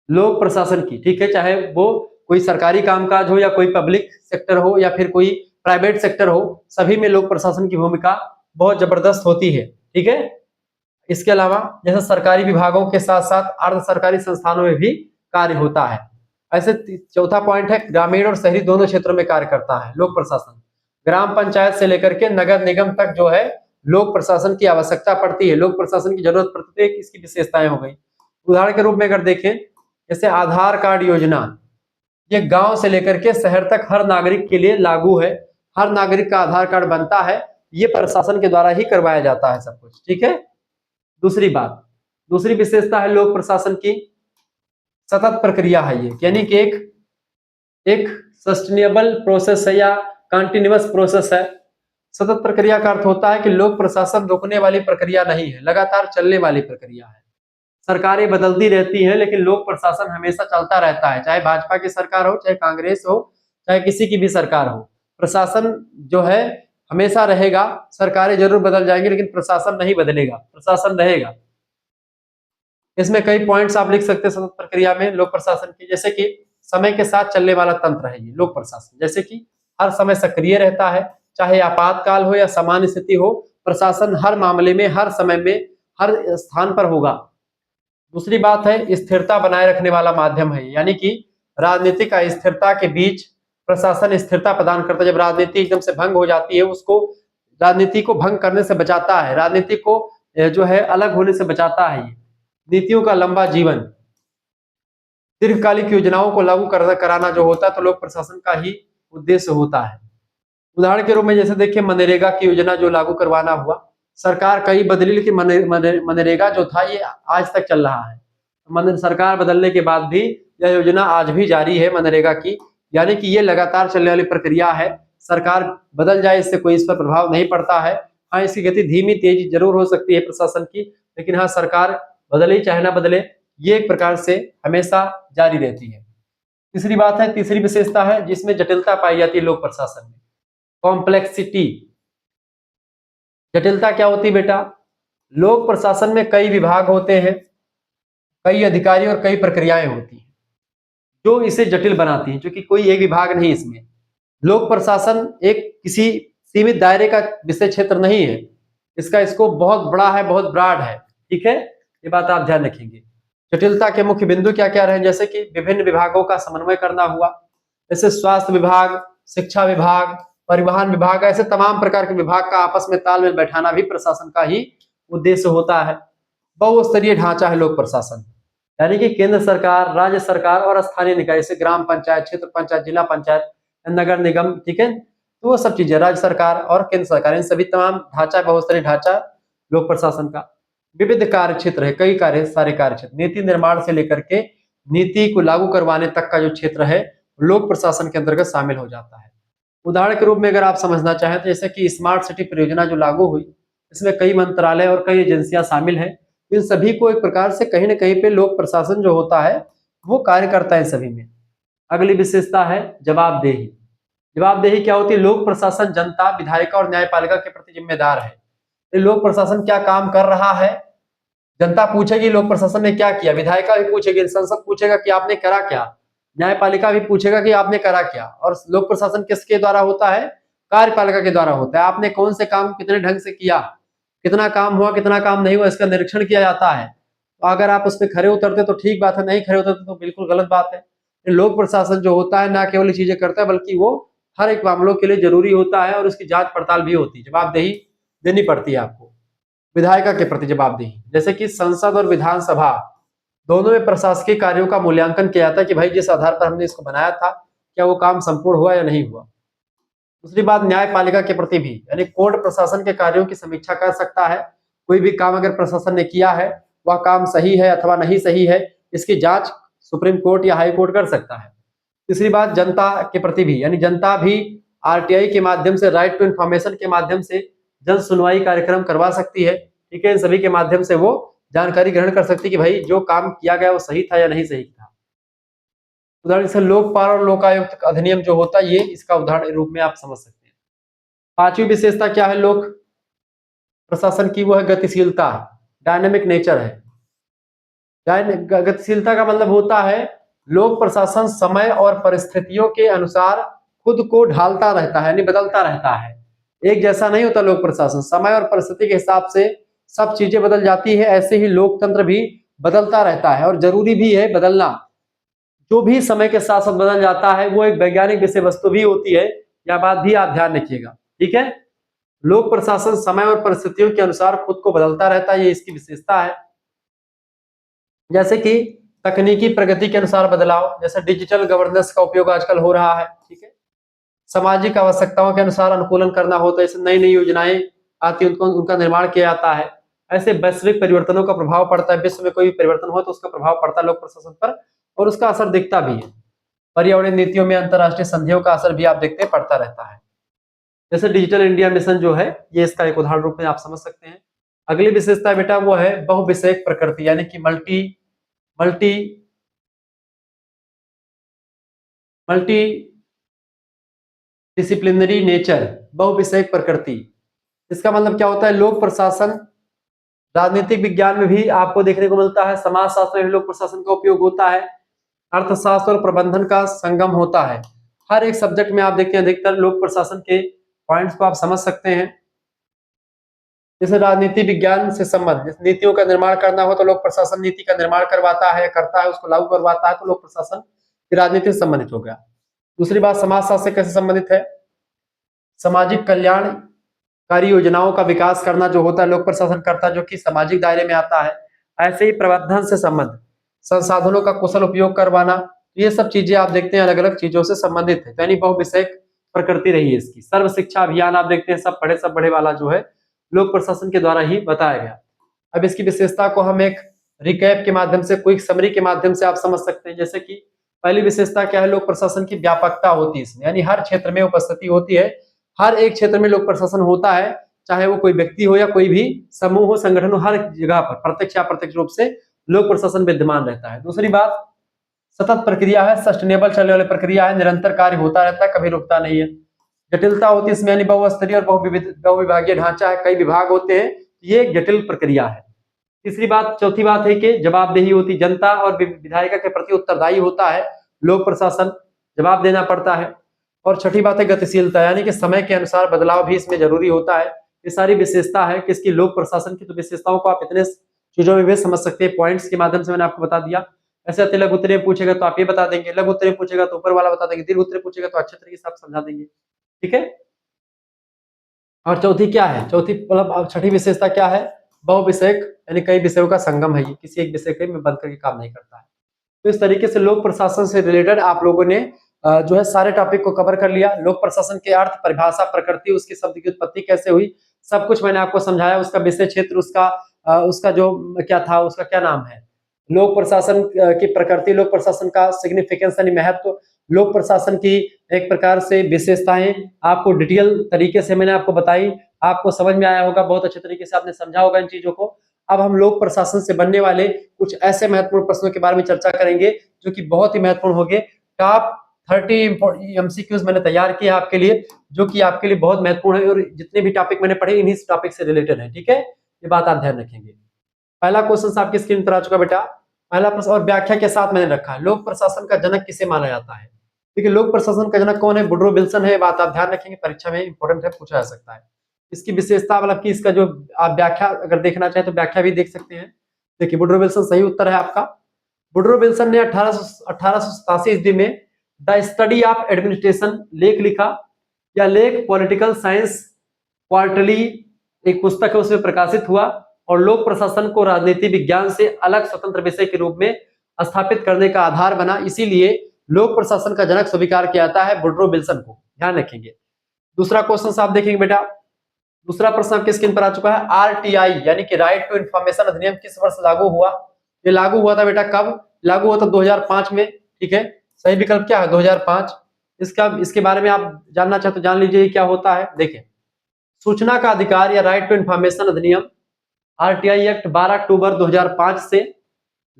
लोक प्रशासन की, ठीक है। चाहे वो कोई सरकारी कामकाज हो या कोई पब्लिक सेक्टर हो या फिर कोई प्राइवेट सेक्टर हो, सभी में लोक प्रशासन की भूमिका बहुत जबरदस्त होती है, ठीक है। इसके अलावा जैसे सरकारी विभागों के साथ साथ अर्ध सरकारी संस्थानों में भी कार्य होता है। ऐसे चौथा पॉइंट है, ग्रामीण और शहरी दोनों क्षेत्रों में कार्य करता है लोक प्रशासन। ग्राम पंचायत से लेकर के नगर निगम तक जो है लोक प्रशासन की आवश्यकता पड़ती है, लोक प्रशासन की जरूरत पड़ती है, इसकी विशेषताएं हो गई। उदाहरण के रूप में अगर देखें, जैसे आधार कार्ड योजना, ये गांव से लेकर के शहर तक हर नागरिक के लिए लागू है। हर नागरिक का आधार कार्ड बनता है, ये प्रशासन के द्वारा ही करवाया जाता है सब कुछ, ठीक है। दूसरी बात, दूसरी विशेषता है लोक प्रशासन की सतत प्रक्रिया है ये, यानी कि एक सस्टेनेबल प्रोसेस है या कंटिन्यूअस प्रोसेस है। सतत प्रक्रिया का अर्थ होता है कि लोक प्रशासन रुकने वाली प्रक्रिया नहीं है, लगातार चलने वाली प्रक्रिया है। सरकारें बदलती रहती हैं लेकिन लोक प्रशासन हमेशा चलता रहता है, चाहे भाजपा की सरकार हो, चाहे कांग्रेस हो, चाहे किसी की भी सरकार हो, प्रशासन जो है हमेशा रहेगा। सरकारें जरूर बदल जाएंगी लेकिन प्रशासन नहीं बदलेगा, प्रशासन रहेगा। इसमें कई पॉइंट्स आप लिख सकते हैं सतत प्रक्रिया में लोक प्रशासन की, जैसे कि समय के साथ चलने वाला तंत्र है ये लोक प्रशासन। जैसे कि हर समय सक्रिय रहता है, चाहे आपातकाल हो या सामान्य स्थिति हो, प्रशासन हर मामले में, हर समय में, हर स्थान पर होगा। दूसरी बात है, स्थिरता बनाए रखने वाला माध्यम है, यानी कि राजनीतिक अस्थिरता के बीच प्रशासन स्थिरता प्रदान करता है। जब राजनीति एकदम से भंग हो जाती है, उसको राजनीति को भंग करने से बचाता है, राजनीति को जो है अलग होने से बचाता है। नीतियों का लंबा जीवन, दीर्घकालिक योजनाओं को लागू कराना जो होता है तो लोक प्रशासन का ही उद्देश्य होता है। उदाहरण के रूप में जैसे देखिए मनरेगा की योजना जो लागू करवाना हुआ, सरकार कई बदली लेकिन मनरेगा जो था ये आज तक चल रहा है। सरकार बदलने के बाद भी यह योजना आज भी जारी है मनरेगा की, यानी कि ये लगातार चलने वाली प्रक्रिया है। सरकार बदल जाए इससे कोई इस पर प्रभाव नहीं पड़ता है, हाँ, इसकी गति धीमी तेज जरूर हो सकती है प्रशासन की, लेकिन हाँ, सरकार बदले चाहे ना बदले, ये एक प्रकार से हमेशा जारी रहती है। तीसरी बात है, तीसरी विशेषता है जिसमें जटिलता पाई जाती है लोक प्रशासन में, कॉम्प्लेक्सिटी। जटिलता क्या होती है बेटा? लोक प्रशासन में कई विभाग होते हैं, कई अधिकारी और कई प्रक्रियाएं होती हैं जो इसे जटिल बनाती हैं, क्योंकि कोई एक विभाग नहीं इसमें। लोक प्रशासन एक किसी सीमित दायरे का विषय क्षेत्र नहीं है, इसका स्कोप बहुत बड़ा है, बहुत ब्रॉड है। ठीक है, ये बात आप ध्यान रखेंगे। जटिलता के मुख्य बिंदु क्या क्या रहे? जैसे कि विभिन्न विभागों का समन्वय करना हुआ, जैसे स्वास्थ्य विभाग, शिक्षा विभाग, परिवहन विभाग, ऐसे तमाम प्रकार के विभाग का आपस में तालमेल बैठाना भी प्रशासन का ही उद्देश्य होता है। बहुस्तरीय ढांचा है लोक प्रशासन, यानी कि केंद्र सरकार, राज्य सरकार और स्थानीय निकाय, जैसे ग्राम पंचायत, क्षेत्र पंचायत, जिला पंचायत, नगर निगम, ठीक है, तो वो सब चीजें राज्य सरकार और केंद्र सरकार, इन सभी तमाम ढांचा, बहुस्तरीय ढांचा लोक प्रशासन का। विविध कार्य क्षेत्र है, कई कार्य, सारे कार्य क्षेत्र, नीति निर्माण से लेकर के नीति को लागू करवाने तक का जो क्षेत्र है लोक प्रशासन के अंतर्गत शामिल हो जाता है। उदाहरण के रूप में अगर आप समझना चाहें तो जैसे कि स्मार्ट सिटी परियोजना जो लागू हुई, इसमें कई मंत्रालय और कई एजेंसियां शामिल हैं, इन सभी को एक प्रकार से कहीं ना कहीं पे लोक प्रशासन जो होता है वो कार्य करता है सभी में। अगली विशेषता है जवाबदेही। जवाबदेही क्या होती है? लोक प्रशासन जनता, विधायिका और न्यायपालिका के प्रति जिम्मेदार है। ये लोक प्रशासन क्या काम कर रहा है, जनता पूछेगी लोक प्रशासन ने क्या किया, विधायिका भी पूछेगी, संसद पूछेगा कि आपने करा क्या, न्यायपालिका भी पूछेगा कि आपने करा क्या। और लोक प्रशासन किसके द्वारा होता है? कार्यपालिका के द्वारा होता है। आपने कौन से काम कितने ढंग से किया, कितना काम हुआ, कितना काम नहीं हुआ, इसका निरीक्षण किया जाता है। तो अगर आप उस पर खरे उतरते तो ठीक बात है, नहीं खरे उतरते तो बिल्कुल गलत बात है। लोक प्रशासन जो होता है ना केवल चीजें करता है, बल्कि वो हर एक मामलों के लिए जरूरी होता है और उसकी जांच पड़ताल भी होती है, जवाबदेही देनी पड़ती है आपको। विधायिका के प्रति जवाबदेही, जैसे कि संसद और विधानसभा दोनों में प्रशासकीय कार्यों का मूल्यांकन किया जाता है कि भाई जिस आधार पर हमने इसको बनाया था क्या वो काम संपूर्ण हुआ या नहीं हुआ। दूसरी बात, न्यायपालिका के प्रति भी, यानी कोर्ट प्रशासन के कार्यों की समीक्षा कर सकता है। कोई भी काम अगर प्रशासन ने किया है वह काम सही है अथवा नहीं सही है, इसकी जांच सुप्रीम कोर्ट या हाई कोर्ट कर सकता है। तीसरी बात, जनता के प्रति भी, यानी जनता भी आरटीआई के माध्यम से, राइट टू इन्फॉर्मेशन के माध्यम से जन सुनवाई कार्यक्रम करवा सकती है। ठीक है, इन सभी के माध्यम से वो जानकारी ग्रहण कर सकती है कि भाई जो काम किया गया वो सही था या नहीं सही था। उदाहरण से लोकपाल और लोकायुक्त अधिनियम जो होता है, ये इसका उदाहरण रूप में आप समझ सकते हैं। पांचवी विशेषता क्या है लोक प्रशासन की? वो है गतिशीलता, डायनेमिक नेचर है। गतिशीलता का मतलब होता है लोक प्रशासन समय और परिस्थितियों के अनुसार खुद को ढालता रहता है, यानी बदलता रहता है। एक जैसा नहीं होता लोक प्रशासन, समय और परिस्थिति के हिसाब से सब चीजें बदल जाती है। ऐसे ही लोकतंत्र भी बदलता रहता है और जरूरी भी है बदलना। जो भी समय के साथ साथ बदल जाता है वो एक वैज्ञानिक विषय वस्तु भी होती है, यह बात भी आप ध्यान रखिएगा। ठीक है, लोक प्रशासन समय और परिस्थितियों के अनुसार खुद को बदलता रहता है, ये इसकी विशेषता है। जैसे कि तकनीकी प्रगति के अनुसार बदलाव, जैसे डिजिटल गवर्नेंस का उपयोग आजकल हो रहा है। ठीक है, सामाजिक आवश्यकताओं के अनुसार अनुकूलन करना होता है, जैसे नई नई योजनाएं आती हैं उनका निर्माण किया जाता है। ऐसे वैश्विक परिवर्तनों का प्रभाव पड़ता है, विश्व में कोई भी परिवर्तन हो तो उसका प्रभाव पड़ता है लोक प्रशासन पर और उसका असर दिखता भी है। पर्यावरण नीतियों में अंतरराष्ट्रीय संधियों का असर भी आप देखते हैं पड़ता रहता है। जैसे डिजिटल इंडिया मिशन जो है, ये इसका एक उदाहरण रूप में आप समझ सकते हैं। अगली विशेषता बेटा वो है बहुविषयक प्रकृति, यानी कि मल्टी डिसिप्लिनरी नेचर, बहुविषयक प्रकृति। इसका मतलब क्या होता है? लोक प्रशासन राजनीतिक विज्ञान में भी आपको देखने को मिलता है, समाजशास्त्र में भी लोक प्रशासन का उपयोग होता है, अर्थशास्त्र और प्रबंधन का संगम होता है। हर एक सब्जेक्ट में आप देखते हैं अधिकतर लोक प्रशासन के पॉइंट्स को आप समझ सकते हैं। जैसे राजनीति विज्ञान से संबंधित नीतियों का निर्माण करना हो तो लोक प्रशासन नीति का निर्माण करवाता है, करता है, उसको लागू करवाता है, तो लोक प्रशासन राजनीति से संबंधित हो गया। दूसरी बात, समाजशास्त्र से कैसे संबंधित है? सामाजिक कल्याणकारी योजनाओं का विकास करना जो होता है लोक प्रशासन करता है, जो कि सामाजिक दायरे में आता है। ऐसे ही प्रबंधन से संबंध, संसाधनों का कुशल उपयोग करवाना, ये सब चीजें आप देखते हैं अलग अलग चीजों से संबंधित है, यानी बहुविषयक प्रकृति रही है इसकी। सर्व शिक्षा अभियान आप देखते हैं, सब पढ़े वाला जो है लोक प्रशासन के द्वारा ही बताया गया। अब इसकी विशेषता को हम एक रिकैप के माध्यम से, क्विक समरी के माध्यम से आप समझ सकते हैं। जैसे कि पहली विशेषता क्या है? लोक प्रशासन की व्यापकता होती है इसमें, यानी हर क्षेत्र में उपस्थिति होती है, हर एक क्षेत्र में लोक प्रशासन होता है, चाहे वो कोई व्यक्ति हो या कोई भी समूह हो, संगठन हो, हर जगह पर प्रत्यक्ष या अप्रत्यक्ष रूप से लोक प्रशासन विद्यमान रहता है। दूसरी बात, सतत प्रक्रिया है, सस्टेनेबल चलने वाली प्रक्रिया है, निरंतर कार्य होता रहता है, कभी रुकता नहीं है। जटिलता होती है इसमें, यानी बहुस्तरीय और बहुविभागीय ढांचा है, कई विभाग होते हैं, ये एक जटिल प्रक्रिया है। तीसरी बात, चौथी बात है कि जवाबदेही होती, जनता और विधायिका के प्रति उत्तरदायी होता है लोक प्रशासन, जवाब देना पड़ता है। और छठी बात है गतिशीलता, यानी कि समय के अनुसार बदलाव भी इसमें जरूरी होता है। ये सारी विशेषता है किसकी, लोक प्रशासन की। तो विशेषताओं को आप इतने चीजों में भी समझ सकते हैं, पॉइंट्स के माध्यम से मैंने आपको बता दिया। ऐसे अति लघु उत्तरीय पूछेगा तो आप ये बता देंगे, लघु उत्तरीय पूछेगा तो ऊपर वाला बता देंगे, दीर्घ उत्तरीय पूछेगा तो अच्छे तरीके से आप समझा देंगे, ठीक है। और चौथी क्या है, चौथी मतलब छठी विशेषता क्या है, बहुविषयक, यानी कई विषयों का संगम है, ये किसी एक विषय के में बंद करके काम नहीं करता है। तो इस तरीके से लोक प्रशासन से रिलेटेड आप लोगों ने जो है सारे टॉपिक को कवर कर लिया। लोक प्रशासन के अर्थ, परिभाषा, प्रकृति, उसके शब्द की उत्पत्ति कैसे हुई, सब कुछ मैंने आपको समझाया। उसका विषय क्षेत्र, उसका जो क्या था, उसका क्या नाम है, लोक प्रशासन की प्रकृति, लोक प्रशासन का सिग्निफिकेंस यानी महत्व, लोक प्रशासन की एक प्रकार से विशेषताएं आपको डिटेल तरीके से मैंने आपको बताई। आपको समझ में आया होगा, बहुत अच्छे तरीके से आपने समझा होगा इन चीजों को। अब हम लोक प्रशासन से बनने वाले कुछ ऐसे महत्वपूर्ण प्रश्नों के बारे में चर्चा करेंगे जो कि बहुत ही महत्वपूर्ण होंगे। टॉप 30 MCQs मैंने तैयार किया आपके लिए, जो कि आपके लिए बहुत महत्वपूर्ण है, और जितने भी टॉपिक मैंने पढ़े इन्हीं टॉपिक से रिलेटेड है, ठीक है। ये बात आप ध्यान रखेंगे। पहला क्वेश्चन आपकी स्क्रीन पर आ चुका बेटा, पहला प्रश्न, और व्याख्या के साथ मैंने रखा है, लोक प्रशासन का जनक किसे माना जाता है। देखिए लोक प्रशासन का जनक कौन है, वुड्रो विल्सन है। बात आप ध्यान रखेंगे, परीक्षा में इंपॉर्टेंट है, पूछा जा सकता है। इसकी विशेषता मतलब कि इसका जो आप व्याख्या अगर देखना चाहें तो व्याख्या भी देख सकते हैं। देखिए वुड्रो विल्सन सही उत्तर है आपका। वुड्रो विल्सन ने 1887 ईस्वी में द स्टडी ऑफ एडमिनिस्ट्रेशन लेख लिखा, या लेख पॉलिटिकल साइंस क्वार्टरली एक पुस्तक है, उसमें प्रकाशित हुआ, और लोक प्रशासन को राजनीति विज्ञान से अलग स्वतंत्र विषय के रूप में स्थापित करने का आधार बना। इसीलिए लोक प्रशासन का जनक स्वीकार किया जाता है वुड्रो विल्सन को, ध्यान रखेंगे। दूसरा क्वेश्चन आप देखेंगे बेटा, दूसरा प्रश्न आपके स्क्रीन पर आ चुका है। RTI यानी कि राइट टू इंफॉर्मेशन अधिनियम किस वर्ष लागू हुआ। ये लागू हुआ था बेटा कब, लागू हुआ था 2005 में, ठीक है। सही विकल्प क्या है, 2005। इसके बारे में आप जानना चाहते तो जान लीजिए क्या होता है। देखिए सूचना का अधिकार या राइट टू इंफॉर्मेशन अधिनियम RTI एक्ट 12 अक्टूबर 2005 से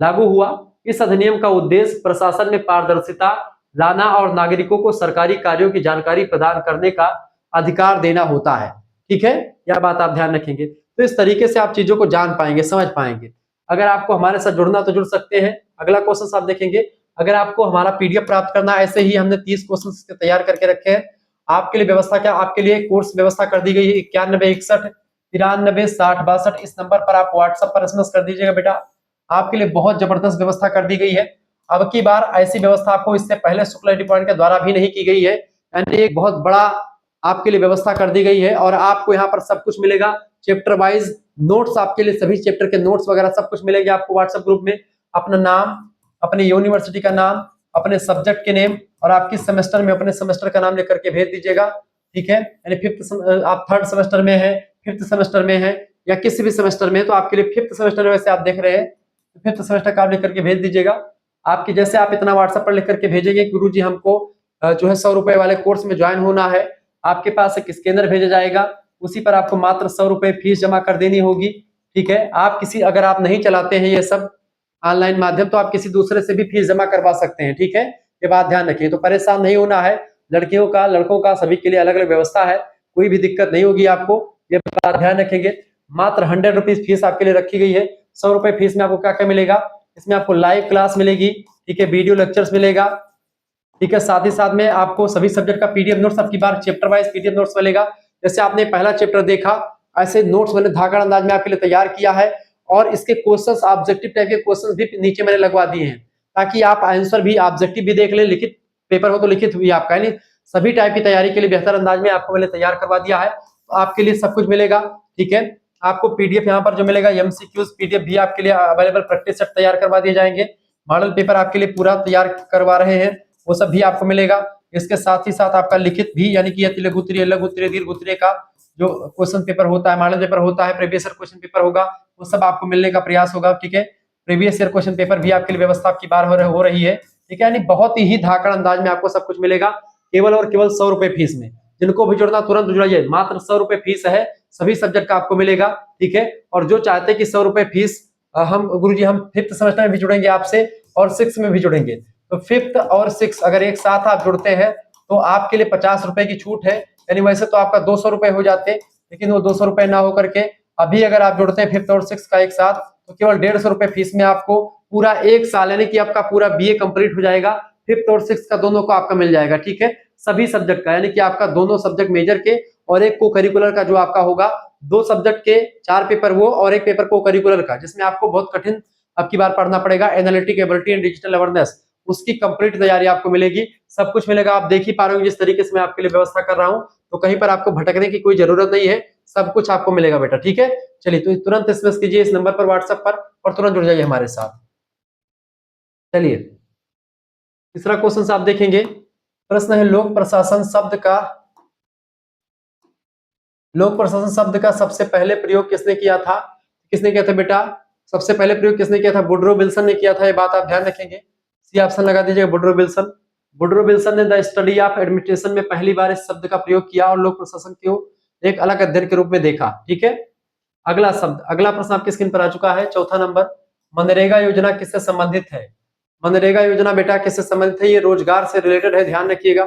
लागू हुआ। इस अधिनियम का उद्देश्य प्रशासन में पारदर्शिता लाना और नागरिकों को सरकारी कार्यों की जानकारी प्रदान करने का अधिकार देना होता है, ठीक है। यह बात आप ध्यान रखेंगे। तो इस तरीके से आप चीजों को जान पाएंगे, समझ पाएंगे। अगर आपको हमारे साथ जुड़ना तो जुड़ सकते हैं। अगला क्वेश्चन आप देखेंगे, अगर आपको हमारा PDF प्राप्त करना, ऐसे ही हमने 30 क्वेश्चन तैयार करके रखे हैं आपके लिए। व्यवस्था क्या, आपके लिए कोर्स व्यवस्था कर दी गई है 91 61 93 60 62। इस नंबर पर आप व्हाट्सएप पर SMS कर दीजिएगा बेटा। आपके लिए बहुत जबरदस्त व्यवस्था कर दी गई है। अब की बार ऐसी व्यवस्था आपको इससे पहले शुक्ला डिपार्टमेंट के द्वारा भी नहीं की गई है, यानी एक बहुत बड़ा आपके लिए व्यवस्था कर दी गई है। और आपको यहाँ पर सब कुछ मिलेगा, चैप्टर वाइज नोट्स आपके लिए, सभी चैप्टर के नोट्स वगैरह सब कुछ मिलेंगे आपको व्हाट्सएप ग्रुप में। अपना नाम, अपने यूनिवर्सिटी का नाम, अपने सब्जेक्ट के नेम, और आप किस सेमेस्टर में अपने सेमेस्टर का नाम लेकर के भेज दीजिएगा, ठीक है। यानी आप 3rd सेमेस्टर में है, 5th सेमेस्टर में है, या किसी भी सेमेस्टर में है, तो आपके लिए 5th सेमेस्टर में वैसे आप देख रहे हैं, 5th सेमेस्टर का आप लिख करके भेज दीजिएगा। आपकी जैसे आप इतना व्हाट्सएप पर लिख करके भेजेंगे, गुरुजी हमको जो है 100 रुपए वाले कोर्स में ज्वाइन होना है, आपके पास एक स्कैनर भेजा जाएगा, उसी पर आपको मात्र 100 रुपए फीस जमा कर देनी होगी, ठीक है। आप अगर आप नहीं चलाते हैं ये सब ऑनलाइन माध्यम, तो आप किसी दूसरे से भी फीस जमा करवा सकते हैं, ठीक है। ये बात ध्यान रखिए। तो परेशान नहीं होना है, लड़कियों का लड़कों का सभी के लिए अलग अलग व्यवस्था है, कोई भी दिक्कत नहीं होगी आपको, ये बात ध्यान रखेंगे। मात्र 100 रुपीज फीस आपके लिए रखी गई है। 100 रुपए फीस में आपको क्या क्या मिलेगा, इसमें आपको लाइव क्लास मिलेगी, ठीक है, वीडियो लेक्चर्स मिलेगा, ठीक है। साथ ही साथ में आपको सभी सब्जेक्ट का PDF नोट्स, आपकी बार चैप्टर वाइज PDF नोट्स मिलेगा। जैसे आपने पहला चैप्टर देखा, ऐसे नोट्स मैंने धाकड़ अंदाज में आपके लिए तैयार किया है, और इसके क्वेश्चंस ऑब्जेक्टिव टाइप के क्वेश्चंस भी नीचे मैंने लगवा दिए हैं, ताकि आप आंसर भी ऑब्जेक्टिव भी देख लें, लिखित पेपर हो तो लिखित भी आपका, यानी सभी टाइप की तैयारी के लिए बेहतर अंदाज में आपको मैंने तैयार करवा दिया है। तो आपके लिए सब कुछ मिलेगा, ठीक है। आपको PDF यहाँ पर जो मिलेगा, MCQs PDF भी आपके लिए अवेलेबल, प्रैक्टिस सेट तैयार करवा दिए जाएंगे, मॉडल पेपर आपके लिए पूरा तैयार करवा रहे हैं, वो सब भी आपको मिलेगा। इसके साथ ही साथ आपका लिखित भी, यानी कि लघु उत्तरीय, लघु उत्तरीय, दीर्घ उत्तरीय का जो क्वेश्चन पेपर होता है, मॉडल पेपर होता है, प्रीवियस ईयर क्वेश्चन पेपर होगा, वो सब आपको मिलने का प्रयास होगा, ठीक है। प्रीवियस ईयर क्वेश्चन पेपर भी आपके लिए व्यवस्था आपकी बार हो रही है, ठीक है। यानी बहुत ही धाकड़ अंदाज में आपको सब कुछ मिलेगा, केवल और केवल 100 रुपए फीस में। जिनको भी जुड़ना तुरंत जुड़ाइए, मात्र 100 रुपए फीस है, सभी सब्जेक्ट का आपको मिलेगा, ठीक है। और जो चाहते हैं कि 100 रुपए फीस हम गुरुजी हम 5th सेमेस्टर में भी जुड़ेंगे आपसे और 6th में भी जुड़ेंगे, तो 5th और 6th अगर एक साथ आप जुड़ते हैं तो आपके लिए 50 रुपए की छूट है। यानी वैसे तो आपका 200 रुपए हो जाते, लेकिन वो 200 रुपए ना होकर के अभी अगर आप जुड़ते हैं 5th और 6th का एक साथ, तो केवल 150 रुपए फीस में आपको पूरा एक साल यानी कि आपका पूरा बीए कंप्लीट हो जाएगा। 5th और 6th का दोनों को आपका मिल जाएगा, ठीक है, सभी सब्जेक्ट का, यानी कि आपका दोनों सब्जेक्ट मेजर के और एक को करिकुलर का जो आपका होगा, 2 सब्जेक्ट के 4 पेपर वो और एक पेपर को करिकुलर का, जिसमें आपको बहुत कठिन अब की बार पढ़ना पड़ेगा, analytic ability and digital awareness, उसकी कंप्लीट तैयारी आपको मिलेगी, सब कुछ मिलेगा। आप देख ही पा रहे हो जिस तरीके से मैं आपके लिए व्यवस्था कर रहा हूं, तो कहीं पर आपको भटकने की कोई जरूरत नहीं है, सब कुछ आपको मिलेगा बेटा, ठीक है। चलिए तो तुरंत एसएमएस कीजिए इस नंबर पर व्हाट्सएप पर और तुरंत जुड़ जाइए हमारे साथ। चलिए तीसरा क्वेश्चन आप देखेंगे, प्रश्न है लोक प्रशासन शब्द का सबसे पहले प्रयोग किसने किया था? किसने किया था बेटा? सबसे पहले प्रयोग किसने किया था? वुडरो विल्सन ने किया था, ये बात आप ध्यान रखेंगे, सी ऑप्शन लगा दीजिएगा, वुडरो विल्सन। वुडरो विल्सन ने द स्टडी ऑफ एडमिनिस्ट्रेशन में पहली बार इस शब्द का प्रयोग किया और लोक प्रशासन को एक अलग अध्ययन के रूप में देखा, ठीक है। अगला शब्द, अगला प्रश्न आपकी स्क्रीन पर आ चुका है, चौथा नंबर, मनरेगा योजना किससे संबंधित है? मनरेगा योजना बेटा किससे संबंधित है? ये रोजगार से रिलेटेड है, ध्यान रखिएगा,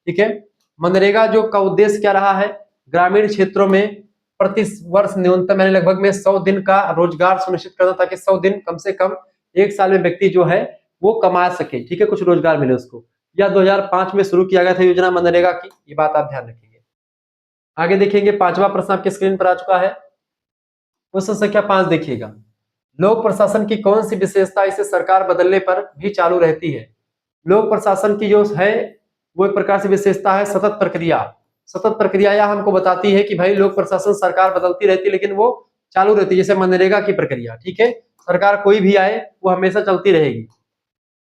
ठीक है। मनरेगा जो का उद्देश्य क्या रहा है? ग्रामीण क्षेत्रों में प्रति वर्ष न्यूनतम यानी लगभग में 100 दिन का रोजगार सुनिश्चित करना, ताकि 100 दिन कम से कम एक साल में व्यक्ति जो है वो कमा सके, ठीक है, कुछ रोजगार मिले उसको। यह 2005 में शुरू किया गया था योजना मनरेगा की, ये बात आप ध्यान रखेंगे। आगे देखेंगे, पांचवा प्रश्न आपके स्क्रीन पर आ चुका है, क्वेश्चन संख्या 5 देखिएगा, लोक प्रशासन की कौन सी विशेषता इसे सरकार बदलने पर भी चालू रहती है? लोक प्रशासन की जो है वो एक प्रकार से विशेषता है सतत प्रक्रिया। सतत प्रक्रिया यह हमको बताती है कि भाई लोक प्रशासन सरकार बदलती रहती है लेकिन वो चालू रहती है, जैसे मनरेगा की प्रक्रिया, ठीक है, सरकार कोई भी आए वो हमेशा चलती रहेगी,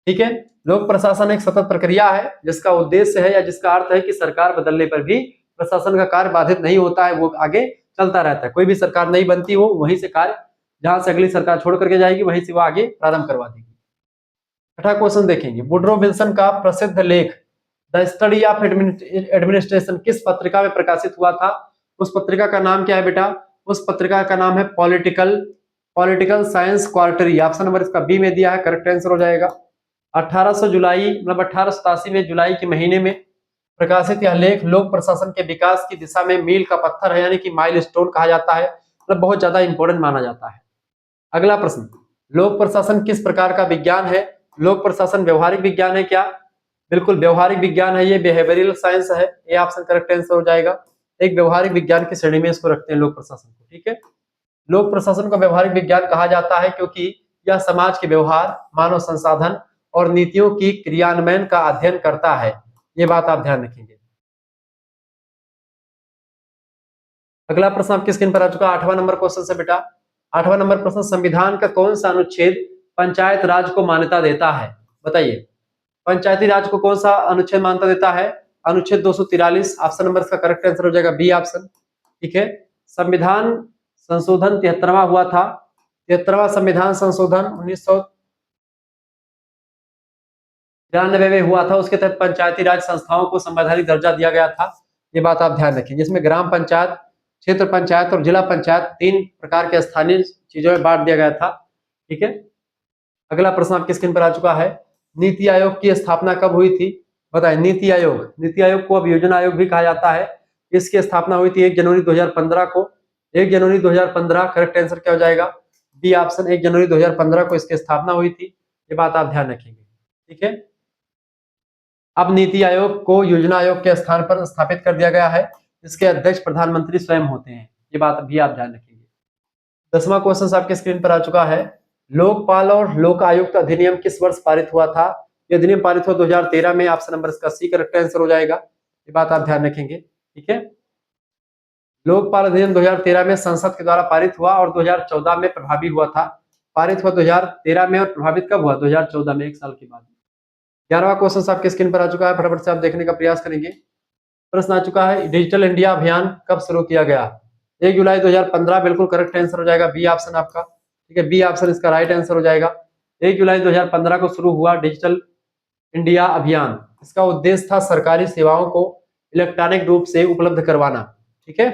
ठीक है। लोक प्रशासन एक सतत प्रक्रिया है जिसका उद्देश्य है या जिसका अर्थ है कि सरकार बदलने पर भी प्रशासन का कार्य बाधित नहीं होता है, वो आगे चलता रहता है, कोई भी सरकार नहीं बनती, वो वहीं से कार्य जहां से अगली सरकार छोड़ करके जाएगी वहीं से वो आगे प्रारंभ करवा देगी। छठा क्वेश्चन देखेंगे, वुडरो विल्सन का प्रसिद्ध लेख द स्टडी ऑफ एडमिनिस्ट्रेशन किस पत्रिका में प्रकाशित हुआ था? उस पत्रिका का नाम क्या है बेटा? उस पत्रिका का नाम है political science quarterly, option number इसका बी में दिया है, करेक्ट आंसर हो जाएगा। 1800 जुलाई मतलब 1887 में जुलाई के महीने में प्रकाशित यह लेख लोक प्रशासन के विकास की दिशा में मील का पत्थर है, यानी कि माइलस्टोन कहा जाता है, मतलब बहुत ज्यादा इंपॉर्टेंट माना जाता है। अगला प्रश्न, लोक प्रशासन किस प्रकार का विज्ञान है? लोक प्रशासन व्यवहारिक विज्ञान है क्या? बिल्कुल व्यवहारिक विज्ञान है, ये बिहेवियरल साइंस है, ये ऑप्शन करेक्ट आंसर हो जाएगा। एक व्यवहारिक विज्ञान की श्रेणी में इसको रखते हैं लोक प्रशासन को, ठीक है। लोक प्रशासन को व्यवहारिक विज्ञान कहा जाता है क्योंकि यह समाज के व्यवहार, मानव संसाधन और नीतियों की क्रियान्वयन का अध्ययन करता है, ये बात आप ध्यान रखेंगे। अगला प्रश्न आपकी स्क्रीन पर आ चुका है, 8वां नंबर क्वेश्चन से बेटा। 8वां नंबर प्रश्न, संविधान का कौन सा अनुच्छेद पंचायत राज को मान्यता देता है? बताइए, पंचायती राज को कौन सा अनुच्छेद मान्यता देता है? अनुच्छेद 243, ऑप्शन नंबर इसका करेक्ट आंसर हो जाएगा बी ऑप्शन, ठीक है। संविधान संशोधन 73वां हुआ था, 73वां संविधान संशोधन 1993 में हुआ था, उसके तहत पंचायती राज संस्थाओं को संवैधानिक दर्जा दिया गया था, ये बात आप ध्यान रखें, जिसमें ग्राम पंचायत, क्षेत्र पंचायत और जिला पंचायत 3 प्रकार के स्थानीय चीजों में बांट दिया गया था, ठीक है। अगला प्रश्न आपकी स्क्रीन पर आ चुका है, नीति आयोग की स्थापना कब हुई थी? बताएं, नीति आयोग को अब योजना आयोग भी कहा जाता है, इसकी स्थापना हुई थी 1 जनवरी 2015 को, 1 जनवरी 2015, करेक्ट आंसर क्या हो जाएगा? बी ऑप्शन, 1 जनवरी 2015 को इसकी स्थापना हुई थी, ये बात आप ध्यान रखेंगे, ठीक है। अब नीति आयोग को योजना आयोग के स्थान पर स्थापित कर दिया गया है, इसके अध्यक्ष प्रधानमंत्री स्वयं होते हैं, ये बात भी आप ध्यान रखेंगे। 10वां क्वेश्चन आपके स्क्रीन पर आ चुका है, लोकपाल और लोक आयुक्त अधिनियम किस वर्ष पारित हुआ था? ये अधिनियम पारित हुआ 2013 में, ऑप्शन नंबर इसका सी करेक्ट आंसर हो जाएगा, ये बात आप ध्यान रखेंगे, ठीक है। लोकपाल अधिनियम 2013 में संसद के द्वारा पारित हुआ और 2014 में प्रभावी हुआ था, पारित हुआ 2013 में और प्रभावित कब हुआ? 2014 में, 1 साल के बाद। 11वां क्वेश्चन आपके स्क्रीन पर आ चुका है, फटाफट से आप देखने का प्रयास करेंगे। प्रश्न आ चुका है, डिजिटल इंडिया अभियान कब शुरू किया गया? 1 जुलाई 2015, बिल्कुल करेक्ट आंसर हो जाएगा बी ऑप्शन आपका, ठीक है, बी ऑप्शन इसका राइट आंसर हो जाएगा। 1 जुलाई 2015 को शुरू हुआ डिजिटल इंडिया अभियान, इसका उद्देश्य था सरकारी सेवाओं को इलेक्ट्रॉनिक रूप से उपलब्ध करवाना, ठीक है।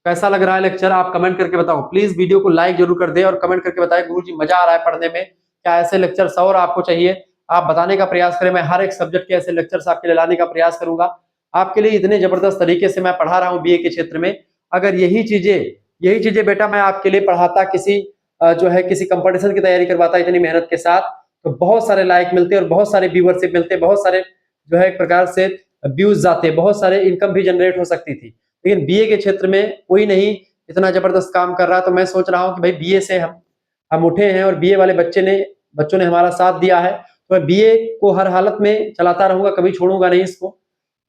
कैसा लग रहा है लेक्चर आप कमेंट करके बताओ। प्लीज वीडियो को लाइक जरूर कर दे और कमेंट करके बताएं गुरुजी मजा आ रहा है पढ़ने में, क्या ऐसे लेक्चर्स और आपको चाहिए आप बताने का प्रयास करें। मैं हर एक सब्जेक्ट के ऐसे लेक्चर्स आपके लिए लाने का प्रयास करूंगा। आपके लिए इतने जबरदस्त तरीके से मैं पढ़ा रहा हूँ बीए के क्षेत्र में। अगर यही चीजें बेटा मैं आपके लिए पढ़ाता किसी जो है किसी कंपटीशन की तैयारी करवाता इतनी मेहनत के साथ, तो बहुत सारे लाइक मिलते और बहुत सारे व्यूवरशिप मिलते, बहुत सारे जो है एक प्रकार से व्यूज जाते, बहुत सारे इनकम भी जनरेट हो सकती थी। लेकिन बीए के क्षेत्र में कोई नहीं इतना जबरदस्त काम कर रहा। तो मैं सोच रहा हूँ कि भाई बीए से हम उठे हैं और बीए वाले बच्चों ने हमारा साथ दिया है, तो मैं बीए को हर हालत में चलाता रहूंगा, कभी छोड़ूंगा नहीं इसको।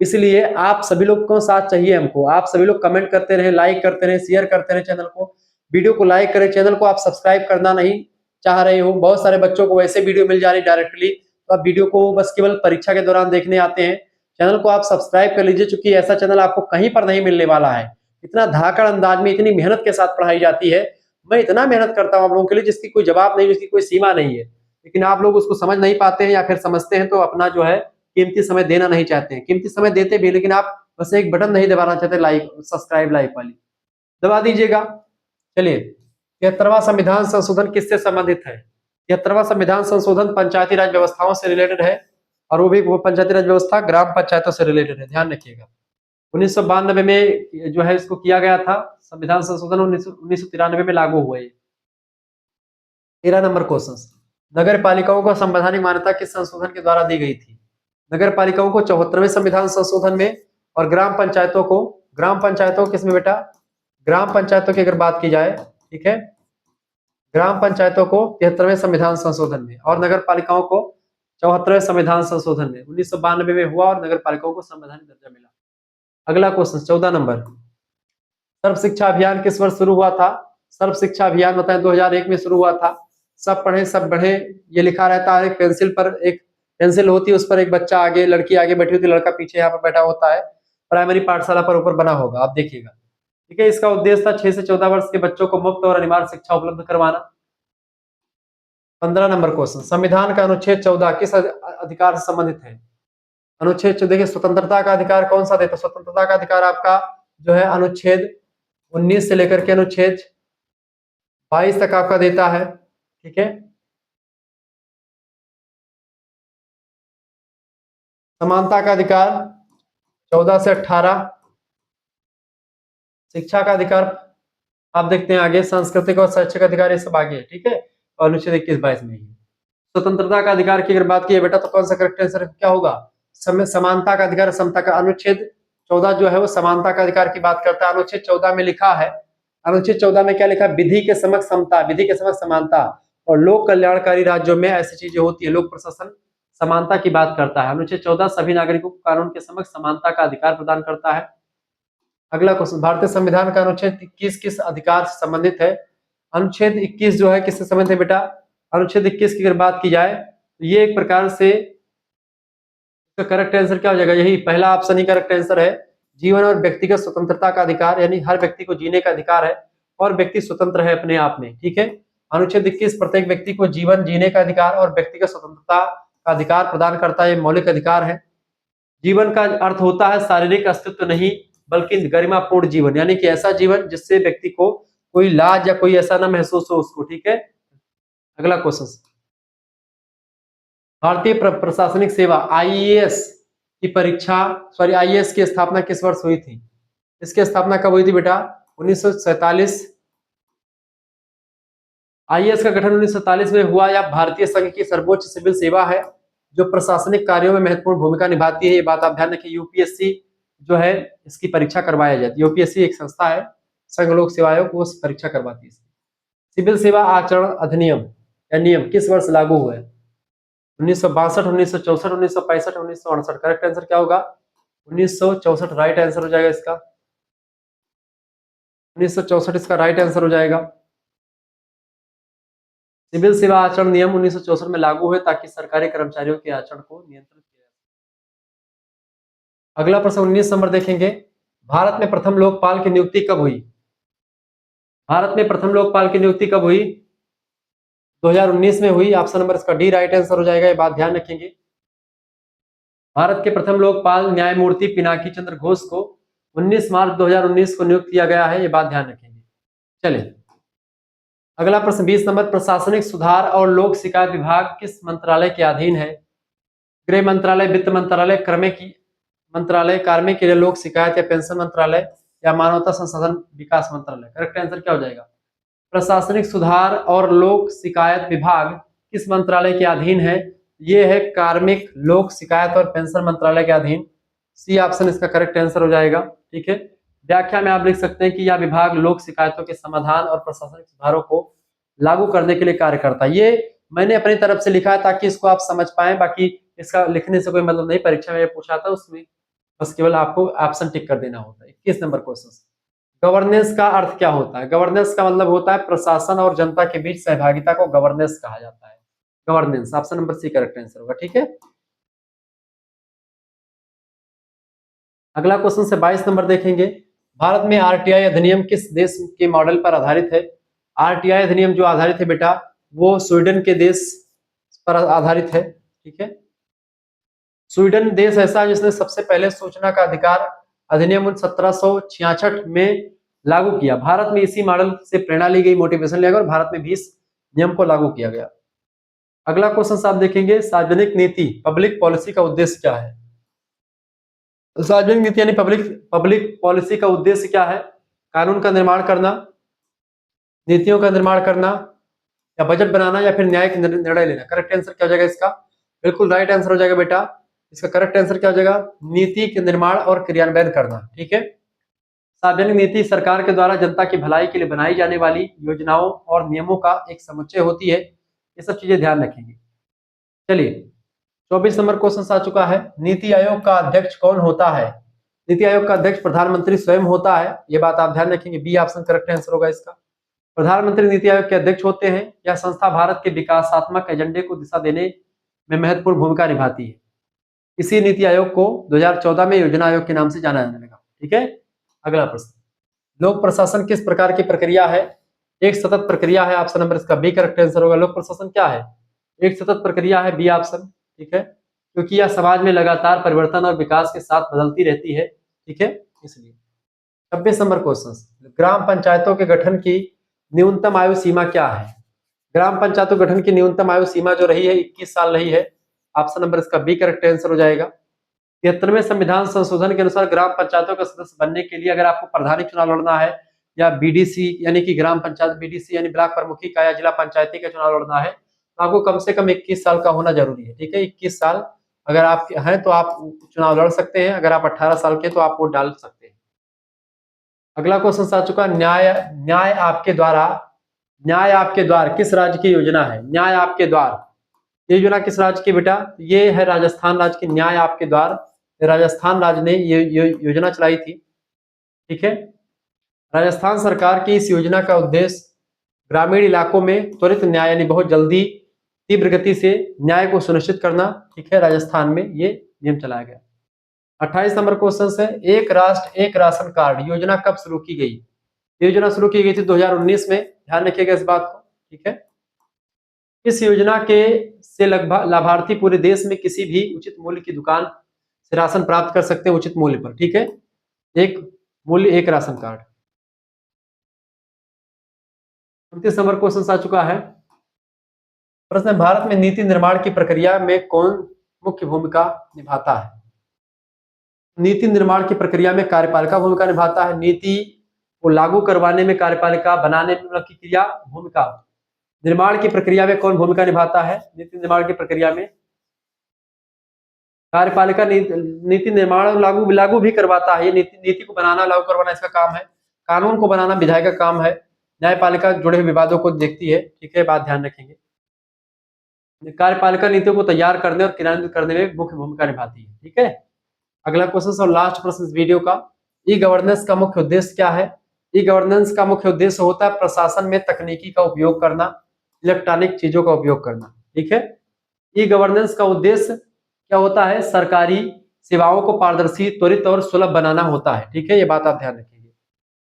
इसलिए आप सभी लोग को साथ चाहिए हमको। आप सभी लोग कमेंट करते रहे, लाइक करते रहे, शेयर करते रहे चैनल को, वीडियो को लाइक करें। चैनल को आप सब्सक्राइब करना नहीं चाह रहे हो, बहुत सारे बच्चों को वैसे वीडियो मिल जा रही डायरेक्टली, तो आप वीडियो को बस केवल परीक्षा के दौरान देखने आते हैं। चैनल को आप सब्सक्राइब कर लीजिए, चूंकि ऐसा चैनल आपको कहीं पर नहीं मिलने वाला है। इतना धाकड़ अंदाज में इतनी मेहनत के साथ पढ़ाई जाती है। मैं इतना मेहनत करता हूँ आप लोगों के लिए जिसकी कोई जवाब नहीं, जिसकी कोई सीमा नहीं है, लेकिन आप लोग उसको समझ नहीं पाते हैं या फिर समझते हैं तो अपना जो है कीमती समय देना नहीं चाहते हैं। कीमती समय देते भी, लेकिन आप बस एक बटन नहीं दबाना चाहते, लाइक सब्सक्राइब लाइक वाली दबा दीजिएगा। चलिए, 73वां संविधान संशोधन किससे संबंधित है? 73वां संविधान संशोधन पंचायती राज व्यवस्थाओं से रिलेटेड है, और वो पंचायती राज व्यवस्था ग्राम पंचायतों से रिलेटेड है, ध्यान रखिएगा। 1992 में जो है इसको किया गया था संविधान संशोधन, 1993 में लागू हुआ। 13 नंबर क्वेश्चन, नगर पालिकाओं को संवैधानिक मान्यता किस संशोधन के द्वारा दी गई थी? नगर पालिकाओं को 74वें संविधान संशोधन में, और ग्राम पंचायतों किसमें बेटा? ग्राम पंचायतों की अगर बात की जाए, ठीक है, ग्राम पंचायतों को 73वें संविधान संशोधन में, और नगर पालिकाओं को 74वें संविधान संशोधन में 1992 में हुआ, और नगर पालिकाओं को संवैधानिक दर्जा मिला। अगला क्वेश्चन 14 नंबर, सर्व शिक्षा अभियान किस वर्ष शुरू हुआ था? सर्व शिक्षा अभियान बताएं 2001 में शुरू हुआ था। सब पढ़े सब बढ़े ये लिखा रहता है, एक पेंसिल होती है, उस पर एक बच्चा आगे, लड़की आगे बैठी होती है, लड़का पीछे यहाँ पर बैठा होता है। प्राइमरी पाठशाला पर ऊपर बना होगा, आप देखिएगा, ठीक है। इसका उद्देश्य था 6 से 14 वर्ष के बच्चों को मुफ्त और अनिवार्य शिक्षा उपलब्ध करवाना। 15 नंबर क्वेश्चन, संविधान का अनुच्छेद 14 किस अधिकार से संबंधित है? अनुच्छेद 14 देखिए, स्वतंत्रता का अधिकार कौन सा देता है? स्वतंत्रता का अधिकार आपका जो है अनुच्छेद 19 से लेकर के अनुच्छेद 22 तक आपका देता है, ठीक है। समानता का अधिकार 14 से 18, शिक्षा का अधिकार आप देखते हैं आगे, सांस्कृतिक और शैक्षिक अधिकार ये सब आगे है, ठीक है, और अनुच्छेद 21-22 में ही। स्वतंत्रता का अधिकार की अगर बात की बेटा तो कौन सा करेक्ट आंसर क्या होगा? समानता का अधिकार, समता का। अनुच्छेद 14 जो है वो समानता का अधिकार की बात करता है। अनुच्छेद 14 में लिखा है, अनुच्छेद 14 में क्या लिखा? विधि के समक्ष समता, विधि के समक्ष समानता, और लोक कल्याणकारी राज्यों में ऐसी चीजें होती है, लोक प्रशासन समानता की बात करता है। अनुच्छेद 14 सभी नागरिकों को कानून के समक्ष समानता का अधिकार प्रदान करता है। अगला क्वेश्चन, भारतीय संविधान का अनुच्छेद 21 किस अधिकार से संबंधित है? अनुच्छेद 21 जो है किससे संबंधित है बेटा? अनुच्छेद 21 की अगर बात की जाए तो ये एक प्रकार से करेक्ट आंसर क्या हो जाएगा? यही पहला ऑप्शन ही करेक्ट आंसर है, जीवन और व्यक्तिगत स्वतंत्रता का अधिकार, यानी हर व्यक्ति को जीने का अधिकार है और व्यक्ति स्वतंत्र है अपने आप में, ठीक है। अनुच्छेद 21 प्रत्येक व्यक्ति को जीवन जीने का अधिकार और व्यक्तिगत स्वतंत्रता का अधिकार प्रदान करता है, ये मौलिक अधिकार है। जीवन का अर्थ होता है शारीरिक अस्तित्व नहीं, बल्कि गरिमापूर्ण जीवन, यानी कि ऐसा जीवन जिससे व्यक्ति को कोई लाज या कोई ऐसा ना महसूस हो उसको, ठीक है। अगला क्वेश्चन, भारतीय प्रशासनिक सेवा आईएएस की परीक्षा, आईएएस की स्थापना किस वर्ष हुई थी? इसकी स्थापना कब हुई थी बेटा? 1947। आईएएस का गठन 1947 में हुआ। या भारतीय संघ की सर्वोच्च सिविल सेवा है जो प्रशासनिक कार्यों में महत्वपूर्ण भूमिका निभाती है, ये बात आप ध्यान रखिए। यूपीएससी जो है इसकी परीक्षा करवाया जाती है। यूपीएससी एक संस्था है, संघ लोक सेवा आयोग, वो परीक्षा करवाती है। सिविल सेवा आचरण अधिनियम या नियम किस वर्ष लागू हुआ है? 1962, 1964, 1965, 1968। करेक्ट आंसर क्या होगा? 1964 राइट आंसर हो जाएगा इसका। 1964 इसका राइट आंसर हो जाएगा। सिविल सेवा आचरण नियम 1964 में लागू हुए ताकि सरकारी कर्मचारियों के आचरण को नियंत्रित किया जाए। अगला प्रश्न 19 नंबर देखेंगे, भारत में प्रथम लोकपाल की नियुक्ति कब हुई? भारत में प्रथम लोकपाल की नियुक्ति कब हुई? 2019 में हुई। ऑप्शन नंबर इसका डी राइट आंसर हो जाएगा, ये बात ध्यान रखेंगे। भारत के प्रथम लोकपाल न्यायमूर्ति पिनाकी चंद्र घोष को 19 मार्च 2019 को नियुक्त किया गया है, ये बात ध्यान रखेंगे। चलिए अगला प्रश्न 20 नंबर, प्रशासनिक सुधार और लोक शिकायत विभाग किस मंत्रालय के अधीन है? गृह मंत्रालय, वित्त मंत्रालय, कार्मिक लोक शिकायत या पेंशन मंत्रालय या मानवता संसाधन विकास मंत्रालय? करेक्ट आंसर क्या हो जाएगा? प्रशासनिक सुधार और लोक शिकायत विभाग किस मंत्रालय के अधीन है? ये है कार्मिक लोक शिकायत और पेंशन मंत्रालय के अधीन। सी ऑप्शन इसका करेक्ट आंसर हो जाएगा। ठीक है, व्याख्या में आप लिख सकते हैं कि यह विभाग लोक शिकायतों के समाधान और प्रशासनिक सुधारों को लागू करने के लिए कार्य करता है। ये मैंने अपनी तरफ से लिखा है ताकि इसको आप समझ पाए, बाकी इसका लिखने से कोई मतलब नहीं, परीक्षा में पूछा था उसमें बस केवल आपको ऑप्शन टिक कर देना होता है। 21 नंबर क्वेश्चन, गवर्नेंस का अर्थ क्या होता है? गवर्नेंस का मतलब होता है प्रशासन और जनता के बीच सहभागिता को गवर्नेंस कहा जाता है। Governance, option number C correct answer होगा। ठीक है, अगला क्वेश्चन से 22 नंबर देखेंगे, भारत में आरटीआई अधिनियम किस देश के मॉडल पर आधारित है? आरटीआई अधिनियम जो आधारित है बेटा वो स्वीडन के देश पर आधारित है। ठीक है, स्वीडन देश ऐसा है जिसने सबसे पहले सूचना का अधिकार अधिनियम 1766 में लागू किया। भारत में इसी मॉडल से प्रेरणा ली गई, मोटिवेशन लिया गया और भारत में भी इस नियम को लागू किया गया। अगला क्वेश्चन आप देखेंगे, सार्वजनिक नीति पब्लिक पॉलिसी का उद्देश्य क्या है? सार्वजनिक नीति यानी पब्लिक पॉलिसी का उद्देश्य क्या है? कानून का निर्माण करना, नीतियों का निर्माण करना, या बजट बनाना, या फिर न्यायिक निर्णय लेना? करेक्ट आंसर क्या हो जाएगा इसका? बिल्कुल राइट आंसर हो जाएगा बेटा। इसका करेक्ट आंसर क्या हो जाएगा? नीति के निर्माण और क्रियान्वयन करना। ठीक है, सार्वजनिक नीति सरकार के द्वारा जनता की भलाई के लिए बनाई जाने वाली योजनाओं और नियमों का एक समुच्चय होती है। ये सब चीजें ध्यान रखेंगे। चलिए 24 नंबर क्वेश्चन आ चुका है, नीति आयोग का अध्यक्ष कौन होता है? नीति आयोग का अध्यक्ष प्रधानमंत्री स्वयं होता है, ये बात आप ध्यान रखेंगे। बी ऑप्शन करेक्ट आंसर होगा इसका। प्रधानमंत्री नीति आयोग के अध्यक्ष होते हैं। यह संस्था भारत के विकासात्मक एजेंडे को दिशा देने में महत्वपूर्ण भूमिका निभाती है। इसी नीति आयोग को 2014 में योजना आयोग के नाम से जाना जाने लगा। ठीक है, अगला प्रश्न, लोक प्रशासन किस प्रकार की प्रक्रिया है? एक सतत प्रक्रिया है, ऑप्शन नंबर इसका बी करेक्ट आंसर होगा। लोक प्रशासन क्या है? एक सतत प्रक्रिया है, बी ऑप्शन। ठीक है, क्योंकि यह समाज में लगातार परिवर्तन और विकास के साथ बदलती रहती है। ठीक है, इसलिए 26 नंबर क्वेश्चन, ग्राम पंचायतों के गठन की न्यूनतम आयु सीमा क्या है? ग्राम पंचायतों गठन की न्यूनतम आयु सीमा जो रही है 21 साल रही है। ऑप्शन नंबर इसका बी करेक्ट आंसर हो जाएगा। 73वें संविधान संशोधन के अनुसार ग्राम पंचायतों का सदस्य बनने के लिए अगर आपको प्रधानी चुनाव लड़ना है या बीडीसी यानी कि ग्राम पंचायत, बीडीसी यानी ब्लॉक प्रमुखी का या जिला पंचायती का चुनाव लड़ना है तो आपको कम से कम 21 साल का होना जरूरी है। ठीक है, 21 साल अगर आप हैं तो आप चुनाव लड़ सकते हैं, अगर आप 18 साल के तो आप वोट डाल सकते हैं। अगला क्वेश्चन आ चुका, न्याय आपके द्वार किस राज्य की योजना है? न्याय आपके द्वार ये योजना किस राज्य की बेटा? ये है राजस्थान राज्य की न्याय आपके द्वार। राजस्थान राज्य ने ये योजना चलाई थी। ठीक है, राजस्थान सरकार की इस योजना का उद्देश्य ग्रामीण इलाकों में त्वरित न्याय यानी बहुत जल्दी तीव्र गति से न्याय को सुनिश्चित करना। ठीक है, राजस्थान में ये नियम चलाया गया। 28 नंबर क्वेश्चन है, एक राष्ट्र एक राशन कार्ड योजना कब शुरू की गई? योजना शुरू की गई थी 2019 में, ध्यान रखिएगा इस बात को। ठीक है, इस योजना के से लगभग लाभार्थी पूरे देश में किसी भी उचित मूल्य की दुकान से राशन प्राप्त कर सकते हैं उचित मूल्य पर। ठीक है, एक मूल्य एक राशन कार्ड। 29 नंबर क्वेश्चन आ चुका है, प्रश्न, भारत में नीति निर्माण की प्रक्रिया में कौन मुख्य भूमिका निभाता है? नीति निर्माण की प्रक्रिया में कार्यपालिका भूमिका निभाता है। नीति को लागू करवाने में कार्यपालिका, बनाने में की क्रिया भूमिका, निर्माण की प्रक्रिया में कौन भूमिका निभाता है? नीति निर्माण की प्रक्रिया में कार्यपालिका नीति निर्माण लागू भी करवाता है। ये नीति को बनाना, लागू करवाना इसका काम है। कानून को बनाना विधायक का काम है। न्यायपालिका जुड़े हुए विवादों को देखती है। ठीक है, बात ध्यान रखेंगे। कार्यपालिका नीतियों को तैयार करने और क्रियान्वित करने में मुख्य भूमिका निभाती है। ठीक है, अगला क्वेश्चन और लास्ट प्रश्न इस वीडियो का, ई गवर्नेंस का मुख्य उद्देश्य क्या है? ई गवर्नेंस का मुख्य उद्देश्य होता है प्रशासन में तकनीकी का उपयोग करना, इलेक्ट्रॉनिक चीजों का उपयोग करना। ठीक है, ई गवर्नेंस का उद्देश्य क्या होता है? सरकारी सेवाओं को पारदर्शी, त्वरित और सुलभ बनाना होता है। ठीक है, ये बात आप ध्यान रखिए।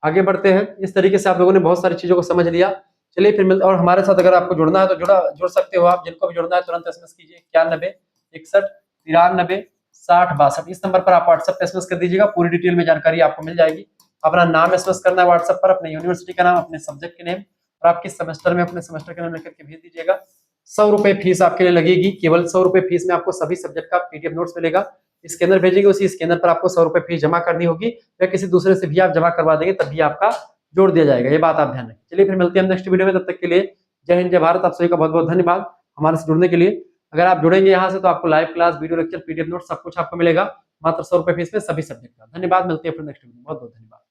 आगे बढ़ते हैं। इस तरीके से आप लोगों ने बहुत सारी चीजों को समझ लिया। चलिए फिर मिलते, और हमारे साथ अगर आपको जुड़ना है तो जुड़ सकते हो आप। जिनको भी जुड़ना है तुरंत एसएमएस कीजिए 91 61 93 6062। इस नंबर पर आप व्हाट्सएप पे एसएमएस कर दीजिएगा, पूरी डिटेल में जानकारी आपको मिल जाएगी। अपना नाम एसएमएस करना है व्हाट्सएप पर, अपने यूनिवर्सिटी का नाम, अपने सब्जेक्ट के नेम और आप किस सेमेस्टर में अपने सेमेस्टर का नाम लिख करके भेज दीजिएगा। 100 रुपए फीस आपके लिए लगेगी, केवल 100 रुपए फीस में आपको सभी सब्जेक्ट का पीडीएफ नोट्स मिलेगा। स्कैनर भेजेंगे, उसी स्कैनर पर आपको 100 रुपए फीस जमा करनी होगी, या किसी दूसरे से भी आप जमा करवा देंगे तब भी आपका जोड़ दिया जाएगा, ये बात आप ध्यान रखें। चलिए फिर मिलते हैं हम नेक्स्ट वीडियो में, तब तक के लिए जय हिंद जय भारत। आप सभी का बहुत बहुत धन्यवाद हमारे से जुड़ने के लिए। अगर आप जुड़ेंगे यहाँ से तो आपको live class, video lecture, PDF note सब कुछ आपको मिलेगा मात्र 100 रुपए फीस में सभी सब्जेक्ट का। धन्यवाद, मिलते हैं फिर नेक्स्ट वीडियो में, बहुत बहुत धन्यवाद।